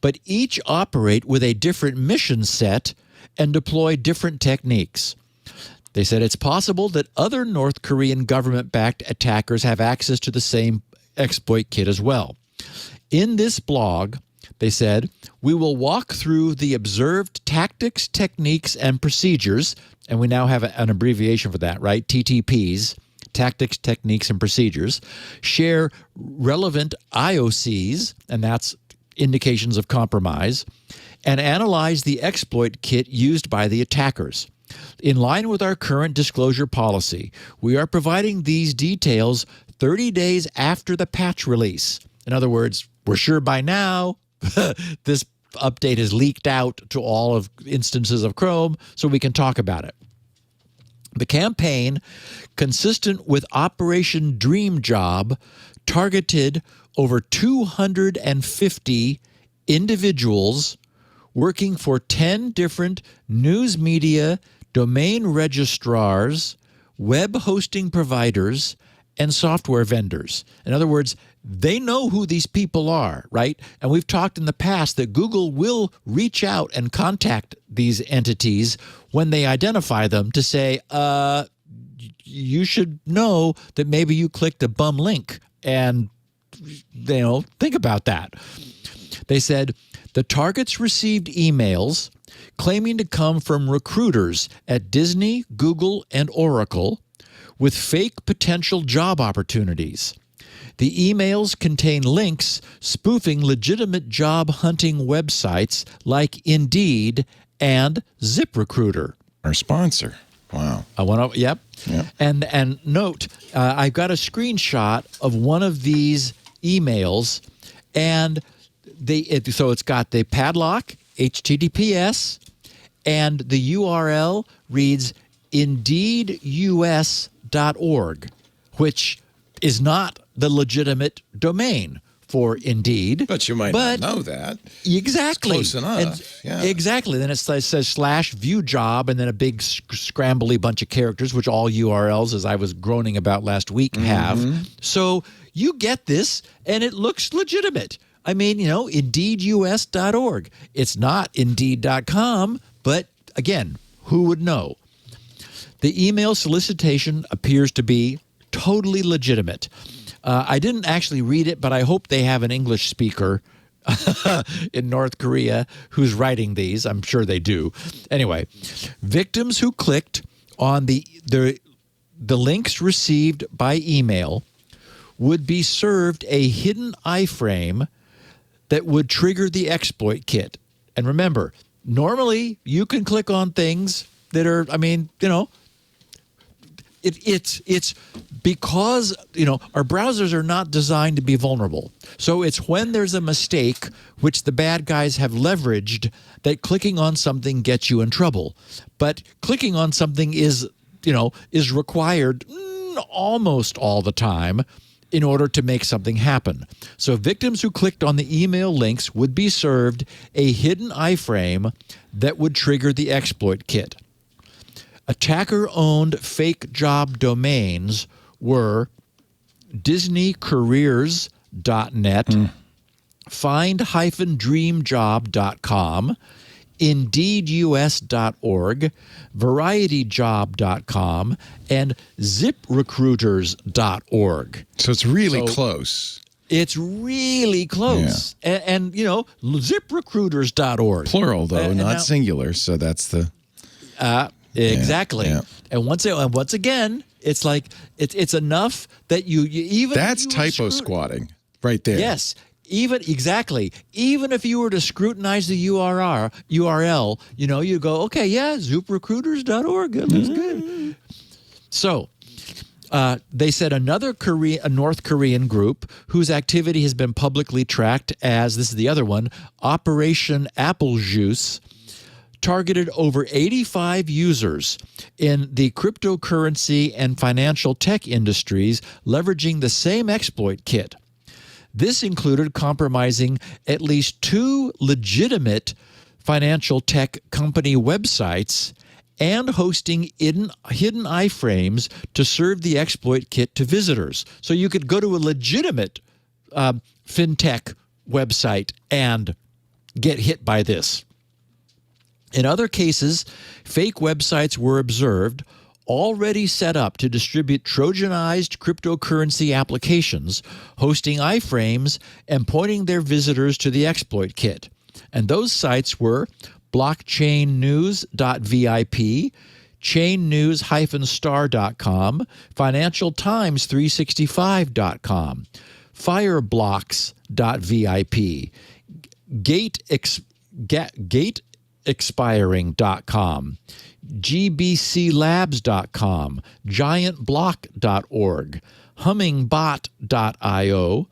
But each operate with a different mission set and deploy different techniques. They said it's possible that other North Korean government-backed attackers have access to the same exploit kit as well. In this blog, they said, we will walk through the observed tactics, techniques, and procedures, and we now have an abbreviation for that, right? TTPs, tactics, techniques, and procedures, share relevant IOCs, and that's indications of compromise, and analyze the exploit kit used by the attackers. In line with our current disclosure policy, we are providing these details 30 days after the patch release. In other words, we're sure by now this update is leaked out to all of instances of Chrome, so we can talk about it. The campaign, consistent with Operation Dream Job, targeted over 250 individuals working for 10 different news media, domain registrars, web hosting providers, and software vendors. In other words, they know who these people are, right? And we've talked in the past that Google will reach out and contact these entities when they identify them to say, you should know that maybe you clicked a bum link, and think about that. They said the targets received emails claiming to come from recruiters at Disney, Google, and Oracle with fake potential job opportunities. The emails contain links spoofing legitimate job hunting websites like Indeed and ZipRecruiter. Our sponsor. Wow. Yep. And note, I've got a screenshot of one of these emails, and so it's got the padlock, HTTPS, and the URL reads indeedus.org, which is not the legitimate domain for Indeed. But you might not know that. Exactly. It's close enough. Yeah. Exactly. Then it says /view job and then a big scrambly bunch of characters, which all URLs, as I was groaning about last week, have. So you get this, and it looks legitimate. I mean, indeedus.org. It's not indeed.com, but again, who would know? The email solicitation appears to be totally legitimate. I didn't actually read it, but I hope they have an English speaker in North Korea who's writing these. I'm sure they do. Anyway, victims who clicked on the links received by email would be served a hidden iframe that would trigger the exploit kit. And remember, normally you can click on things that are, it's because, our browsers are not designed to be vulnerable. So it's when there's a mistake, which the bad guys have leveraged, that clicking on something gets you in trouble. But clicking on something is required almost all the time in order to make something happen. So victims who clicked on the email links would be served a hidden iframe that would trigger the exploit kit. Attacker-owned fake job domains were DisneyCareers.net, find-dreamjob.com, Indeedus.org, VarietyJob.com, and ZipRecruiters.org. So it's really close. It's really close. Yeah. And ZipRecruiters.org. Plural, though, not singular. So that's the... Exactly. Yeah. And once again, it's like it's enough that you even that's typo squatting right there. Yes. Even if you were to scrutinize the URL, you go, okay, yeah, ZipRecruiters.org. That looks good. So they said a North Korean group whose activity has been publicly tracked as, this is the other one, Operation Apple Juice, targeted over 85 users in the cryptocurrency and financial tech industries, leveraging the same exploit kit. This included compromising at least 2 legitimate financial tech company websites and hosting hidden iframes to serve the exploit kit to visitors. So you could go to a legitimate fintech website and get hit by this. In other cases, fake websites were observed already set up to distribute Trojanized cryptocurrency applications, hosting iframes and pointing their visitors to the exploit kit. And those sites were blockchainnews.vip, chainnews-star.com, financialtimes365.com, fireblocks.vip, gateexpiring.com, gbclabs.com, giantblock.org, hummingbot.io,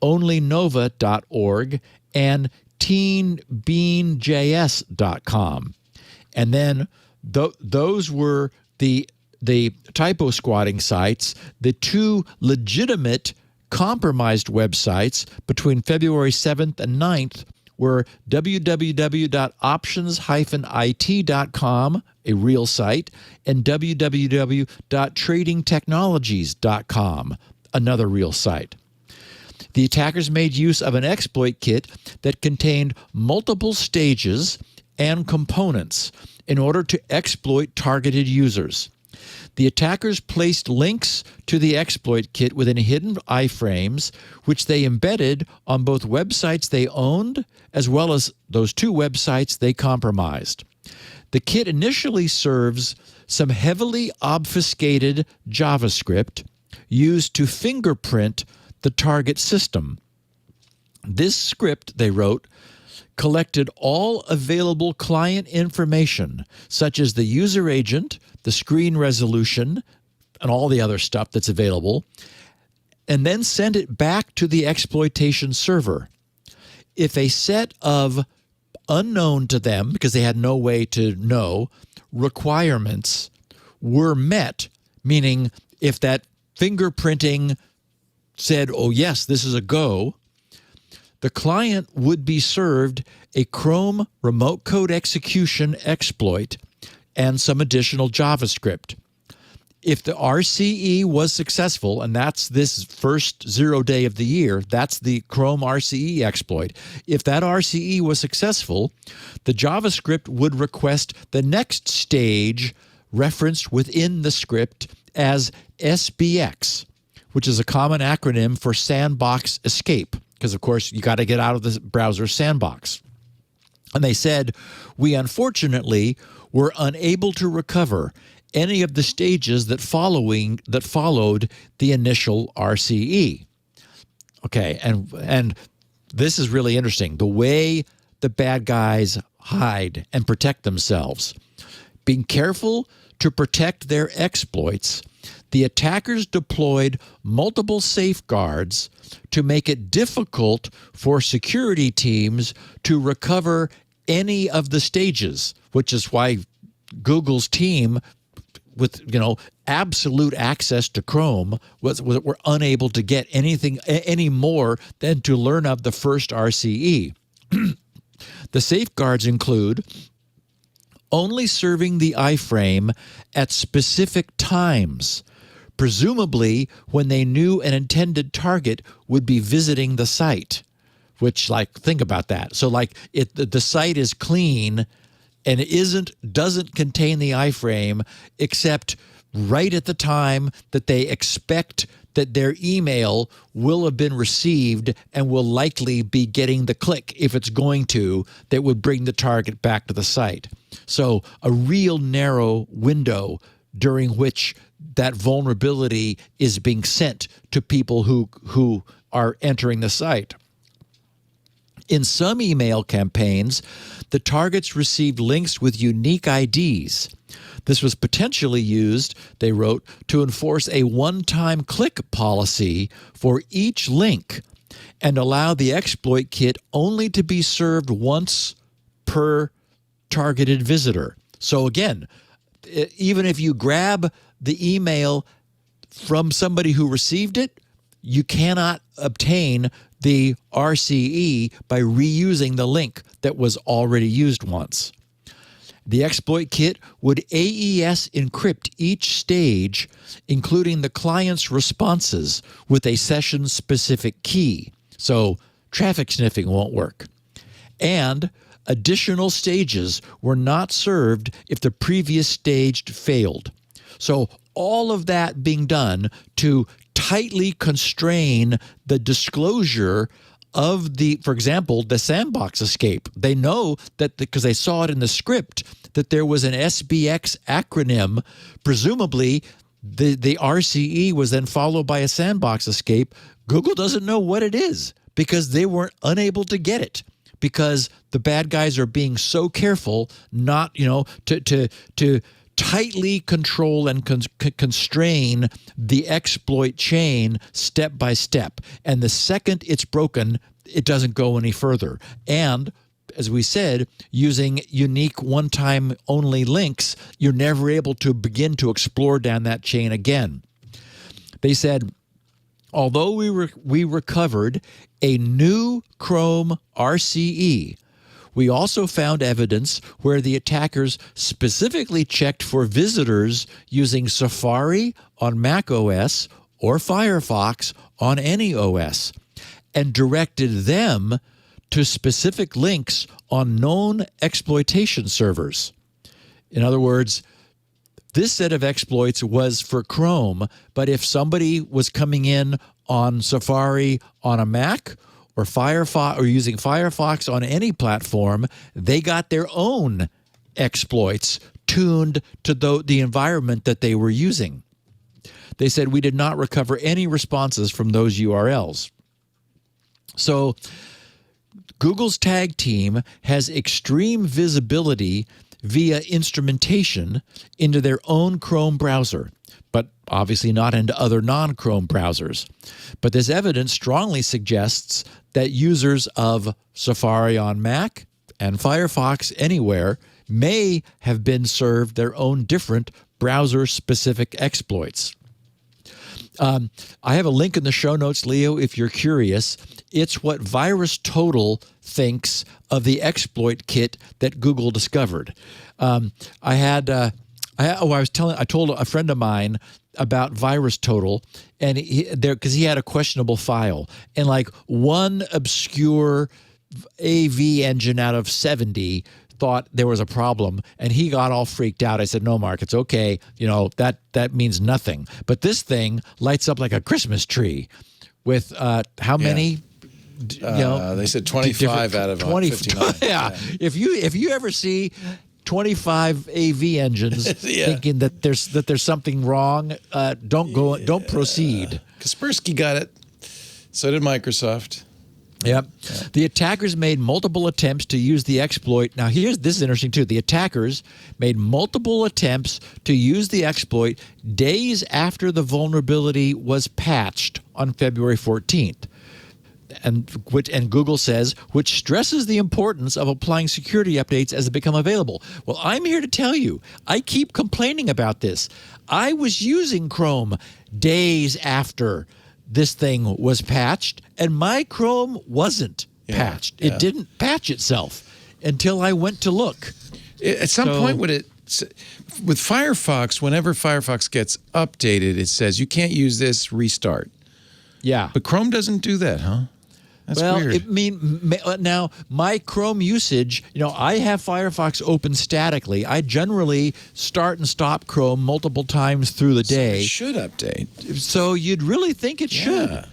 onlynova.org, and teenbeanjs.com. And then those were the typo squatting sites. The two legitimate compromised websites between February 7th and 9th were www.options-it.com, a real site, and www.tradingtechnologies.com, another real site. The attackers made use of an exploit kit that contained multiple stages and components in order to exploit targeted users. The attackers placed links to the exploit kit within hidden iframes, which they embedded on both websites they owned as well as those two websites they compromised. The kit initially serves some heavily obfuscated JavaScript used to fingerprint the target system. This script, they wrote, collected all available client information, such as the user agent, the screen resolution, and all the other stuff that's available, and then sent it back to the exploitation server. If a set of unknown to them, because they had no way to know, requirements were met, meaning if that fingerprinting said, oh yes, this is a go, the client would be served a Chrome remote code execution exploit and some additional JavaScript. If the RCE was successful, and that's this first 0 day of the year, that's the Chrome RCE exploit. If that RCE was successful, the JavaScript would request the next stage referenced within the script as SBX, which is a common acronym for Sandbox Escape, because, of course, you got to get out of the browser sandbox. And they said, we unfortunately were unable to recover any of the stages that followed the initial RCE. Okay, and this is really interesting. The way the bad guys hide and protect themselves. Being careful to protect their exploits, the attackers deployed multiple safeguards to make it difficult for security teams to recover any of the stages, which is why Google's team with absolute access to Chrome were unable to get anything any more than to learn of the first RCE. The safeguards include only serving the iframe at specific times, presumably when they knew an intended target would be visiting the site, which, think about that. So, the site is clean and it doesn't contain the iframe except right at the time that they expect that their email will have been received and will likely be getting the click, if it's going to, that would bring the target back to the site. So a real narrow window during which that vulnerability is being sent to people who are entering the site. In some email campaigns, the targets received links with unique IDs. This was potentially used, they wrote, to enforce a one-time click policy for each link and allow the exploit kit only to be served once per targeted visitor. So again, even if you grab the email from somebody who received it, you cannot obtain the RCE by reusing the link that was already used once. The exploit kit would AES encrypt each stage, including the client's responses, with a session-specific key. So traffic sniffing won't work. And additional stages were not served if the previous stage failed. So all of that being done to tightly constrain the disclosure of for example, the sandbox escape. They know that because they saw it in the script that there was an SBX acronym. Presumably, the RCE was then followed by a sandbox escape. Google doesn't know what it is because they weren't unable to get it because the bad guys are being so careful not, to tightly control and constrain the exploit chain step by step. And the second it's broken, it doesn't go any further. And as we said, using unique one-time only links, you're never able to begin to explore down that chain again. They said, although we recovered a new Chrome RCE, we also found evidence where the attackers specifically checked for visitors using Safari on Mac OS or Firefox on any OS and directed them to specific links on known exploitation servers. In other words, this set of exploits was for Chrome, but if somebody was coming in on Safari on a Mac or Firefox or using Firefox on any platform, they got their own exploits tuned to the environment that they were using. They said we did not recover any responses from those URLs. So Google's tag team has extreme visibility via instrumentation into their own Chrome browser, but obviously not into other non-Chrome browsers. But this evidence strongly suggests that users of Safari on Mac and Firefox anywhere may have been served their own different browser-specific exploits. I have a link in the show notes, Leo, if you're curious. It's what VirusTotal thinks of the exploit kit that Google discovered. I told a friend of mine about VirusTotal, and because he had a questionable file, and like one obscure AV engine out of 70 thought there was a problem, and he got all freaked out. I said, no, Mark, it's okay. That means nothing. But this thing lights up like a Christmas tree with how many? They said 25 out of 59. Yeah. If you ever see 25 AV engines thinking that there's something wrong, don't proceed. Kaspersky got it. So did Microsoft. Yep. Yeah. The attackers made multiple attempts to use the exploit. Now, this is interesting, too. The attackers made multiple attempts to use the exploit days after the vulnerability was patched on February 14th. And Google says, which stresses the importance of applying security updates as they become available. Well, I'm here to tell you, I keep complaining about this. I was using Chrome days after this thing was patched, and my Chrome wasn't patched. It didn't patch itself until I went to look. At some point, with Firefox, whenever Firefox gets updated, it says you can't use this, restart. Yeah. But Chrome doesn't do that, huh? That's weird. Now, my Chrome usage, I have Firefox open statically. I generally start and stop Chrome multiple times through the day. It should update. So you'd really think it should.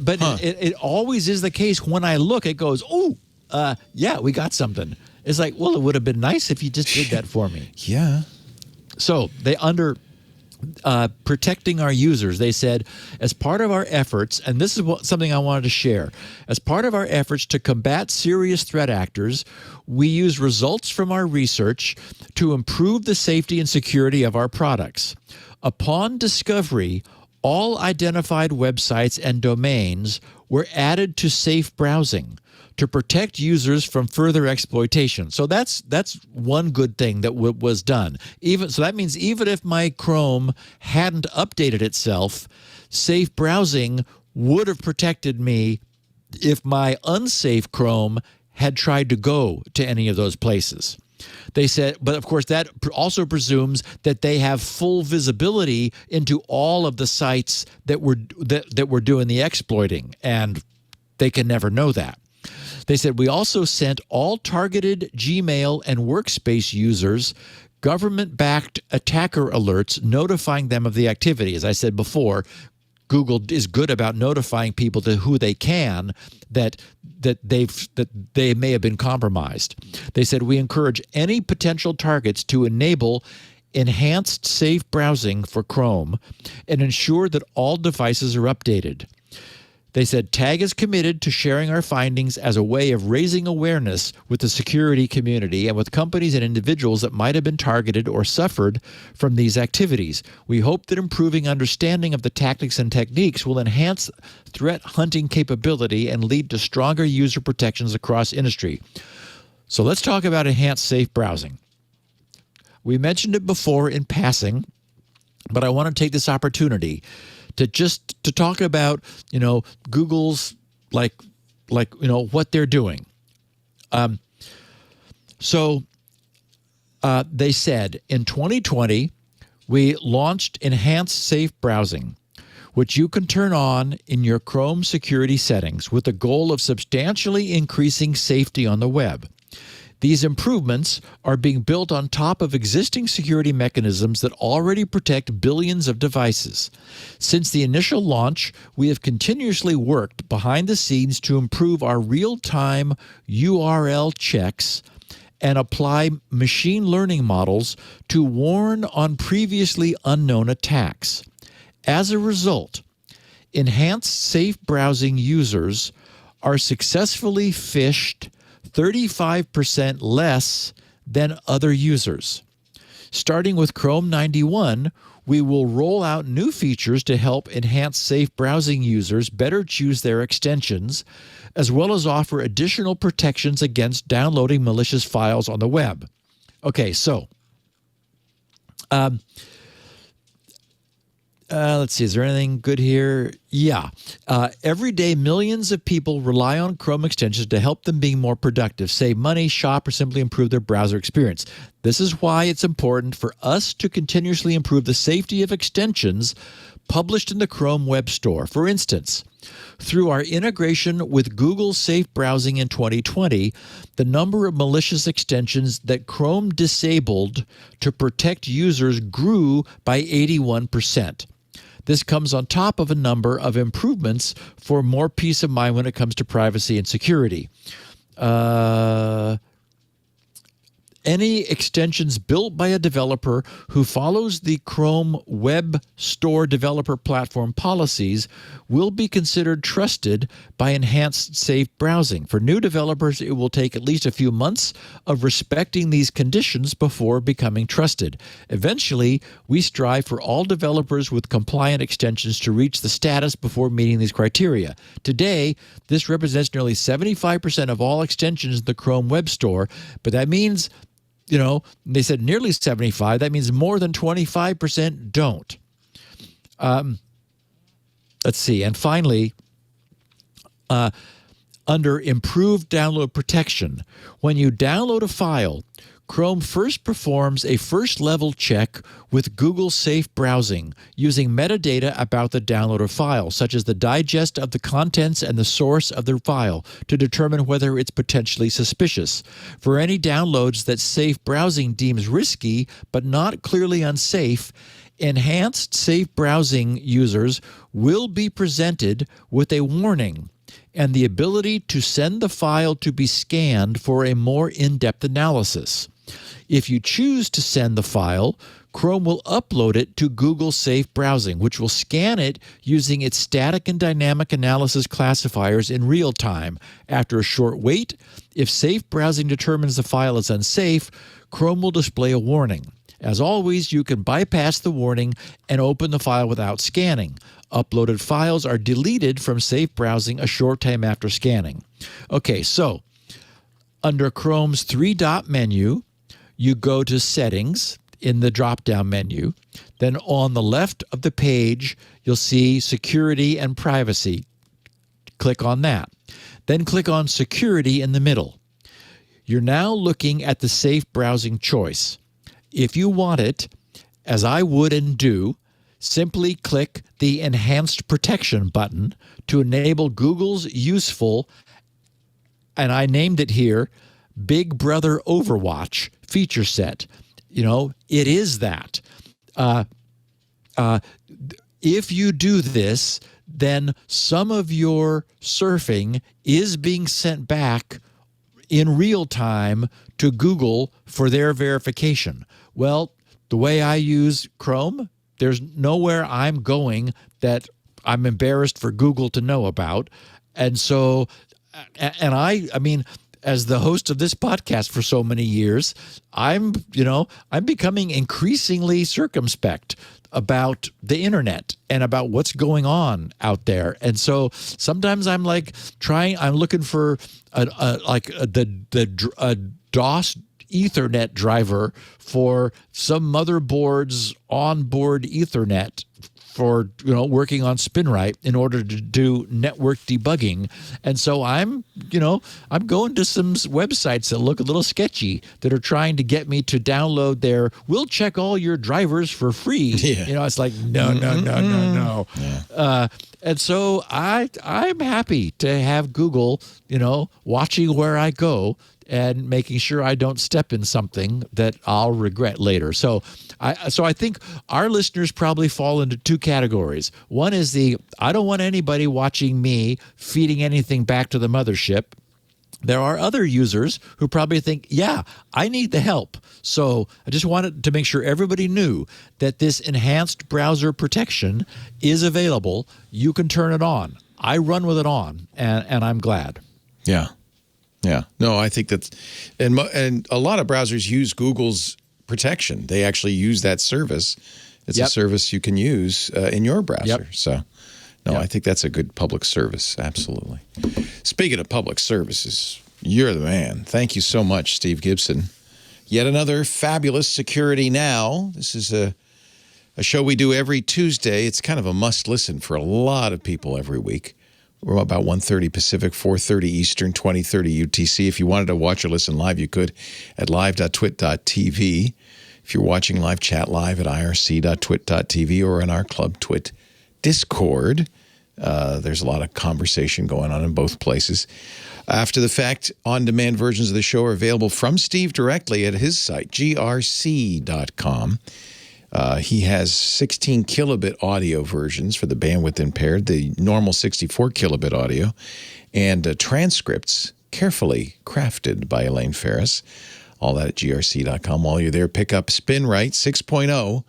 But it always is the case. When I look, it goes, we got something. It's like, well, it would have been nice if you just did that for me. Yeah. So protecting our users, they said, as part of our efforts, and this is something I wanted to share, as part of our efforts to combat serious threat actors, we use results from our research to improve the safety and security of our products. Upon discovery, all identified websites and domains were added to safe browsing to protect users from further exploitation. So that's one good thing that was done. So that means even if my Chrome hadn't updated itself, safe browsing would have protected me if my unsafe Chrome had tried to go to any of those places. They said, but of course that also presumes that they have full visibility into all of the sites that were doing the exploiting, and they can never know that. They said, we also sent all targeted Gmail and Workspace users government-backed attacker alerts notifying them of the activity. As I said before, Google is good about notifying people to who they can that they may have been compromised. They said, we encourage any potential targets to enable enhanced safe browsing for Chrome and ensure that all devices are updated. They said, TAG is committed to sharing our findings as a way of raising awareness with the security community and with companies and individuals that might have been targeted or suffered from these activities. We hope that improving understanding of the tactics and techniques will enhance threat hunting capability and lead to stronger user protections across industry. So let's talk about enhanced safe browsing. We mentioned it before in passing, but I want to take this opportunity to talk about, Google's what they're doing. They said in 2020, we launched enhanced safe browsing, which you can turn on in your Chrome security settings with the goal of substantially increasing safety on the web. These improvements are being built on top of existing security mechanisms that already protect billions of devices. Since the initial launch, we have continuously worked behind the scenes to improve our real-time URL checks and apply machine learning models to warn on previously unknown attacks. As a result, enhanced safe browsing users are successfully phished 35% less than other users. Starting with Chrome 91, we will roll out new features to help enhance safe browsing users better choose their extensions, as well as offer additional protections against downloading malicious files on the web. Okay, so let's see, is there anything good here? Yeah. Every day, millions of people rely on Chrome extensions to help them be more productive, save money, shop, or simply improve their browser experience. This is why it's important for us to continuously improve the safety of extensions published in the Chrome Web Store. For instance, through our integration with Google Safe Browsing in 2020, the number of malicious extensions that Chrome disabled to protect users grew by 81%. This comes on top of a number of improvements for more peace of mind when it comes to privacy and security. Any extensions built by a developer who follows the Chrome Web Store developer platform policies will be considered trusted by enhanced safe browsing. For new developers, it will take at least a few months of respecting these conditions before becoming trusted. Eventually, we strive for all developers with compliant extensions to reach the status before meeting these criteria. Today, this represents nearly 75% of all extensions in the Chrome Web Store, but that means they said nearly 75. That means more than 25% don't. Let's see. And finally, under improved download protection, when you download a file, Chrome first performs a first-level check with Google Safe Browsing using metadata about the downloaded file, such as the digest of the contents and the source of the file, to determine whether it's potentially suspicious. For any downloads that Safe Browsing deems risky but not clearly unsafe, enhanced safe browsing users will be presented with a warning and the ability to send the file to be scanned for a more in-depth analysis. If you choose to send the file, Chrome will upload it to Google Safe Browsing, which will scan it using its static and dynamic analysis classifiers in real time. After a short wait, if Safe Browsing determines the file is unsafe, Chrome will display a warning. As always, you can bypass the warning and open the file without scanning. Uploaded files are deleted from Safe Browsing a short time after scanning. Okay, so under Chrome's three-dot menu, you go to Settings in the drop-down menu. Then on the left of the page, you'll see Security and Privacy. Click on that. Then click on Security in the middle. You're now looking at the Safe Browsing choice. If you want it, as I would and do, simply click the Enhanced Protection button to enable Google's useful, and I named it here, Big Brother Overwatch feature set. it is that. If you do this, then some of your surfing is being sent back in real time to Google for their verification. Well, the way I use Chrome, there's nowhere I'm going that I'm embarrassed for Google to know about. And so, and I mean, as the host of this podcast for so many years, I'm becoming increasingly circumspect about the internet and about what's going on out there. And so sometimes I'm looking for a DOS Ethernet driver for some motherboard's onboard Ethernet for working on SpinRite in order to do network debugging. And so I'm going to some websites that look a little sketchy that are trying to get me to download we'll check all your drivers for free. Yeah. It's like, no. Yeah. And so I'm happy to have Google, watching where I go and making sure I don't step in something that I'll regret later. So I think our listeners probably fall into two categories. One is I don't want anybody watching me feeding anything back to the mothership. There are other users who probably think, yeah, I need the help. So I just wanted to make sure everybody knew that this enhanced browser protection is available. You can turn it on. I run with it on, and I'm glad. Yeah. Yeah. No, I think that's – and a lot of browsers use Google's protection. They actually use that service. It's a service you can use in your browser. So, no, I think that's a good public service. Absolutely. Speaking of public services, you're the man. Thank you so much, Steve Gibson. Yet another fabulous Security Now. This is a show we do every Tuesday. It's kind of a must-listen for a lot of people every week. We're about 1:30 Pacific, 4:30 Eastern, 20:30 UTC. If you wanted to watch or listen live, you could at live.twit.tv. If you're watching live, chat live at irc.twit.tv or in our Club Twit Discord. There's a lot of conversation going on in both places. After the fact, on-demand versions of the show are available from Steve directly at his site, grc.com. He has 16 kilobit audio versions for the bandwidth impaired, the normal 64 kilobit audio, and transcripts carefully crafted by Elaine Ferris. All that at grc.com. While you're there, pick up SpinRite 6.0,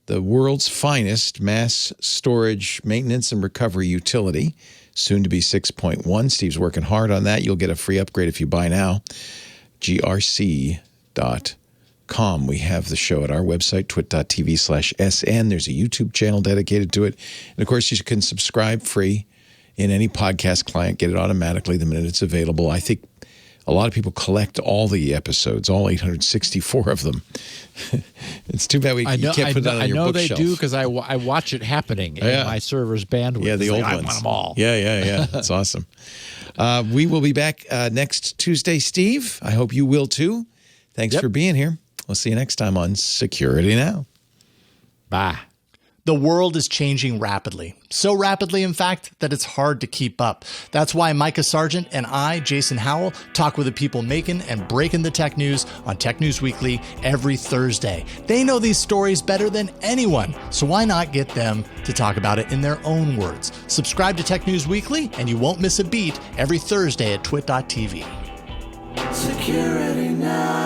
the world's finest mass storage maintenance and recovery utility, soon to be 6.1. Steve's working hard on that. You'll get a free upgrade if you buy now. grc.com. We have the show at our website, twit.tv/SN. There's a YouTube channel dedicated to it. And, of course, you can subscribe free in any podcast client, get it automatically the minute it's available. I think a lot of people collect all the episodes, all 864 of them. It's too bad you can't put that on your bookshelf. I know they do because I watch it happening in my server's bandwidth. Yeah, the old ones. I want them all. Yeah. That's awesome. We will be back next Tuesday, Steve. I hope you will, too. Thanks for being here. We'll see you next time on Security Now. Bye. The world is changing rapidly. So rapidly, in fact, that it's hard to keep up. That's why Micah Sargent and I, Jason Howell, talk with the people making and breaking the tech news on Tech News Weekly every Thursday. They know these stories better than anyone, so why not get them to talk about it in their own words? Subscribe to Tech News Weekly, and you won't miss a beat every Thursday at twit.tv. Security Now.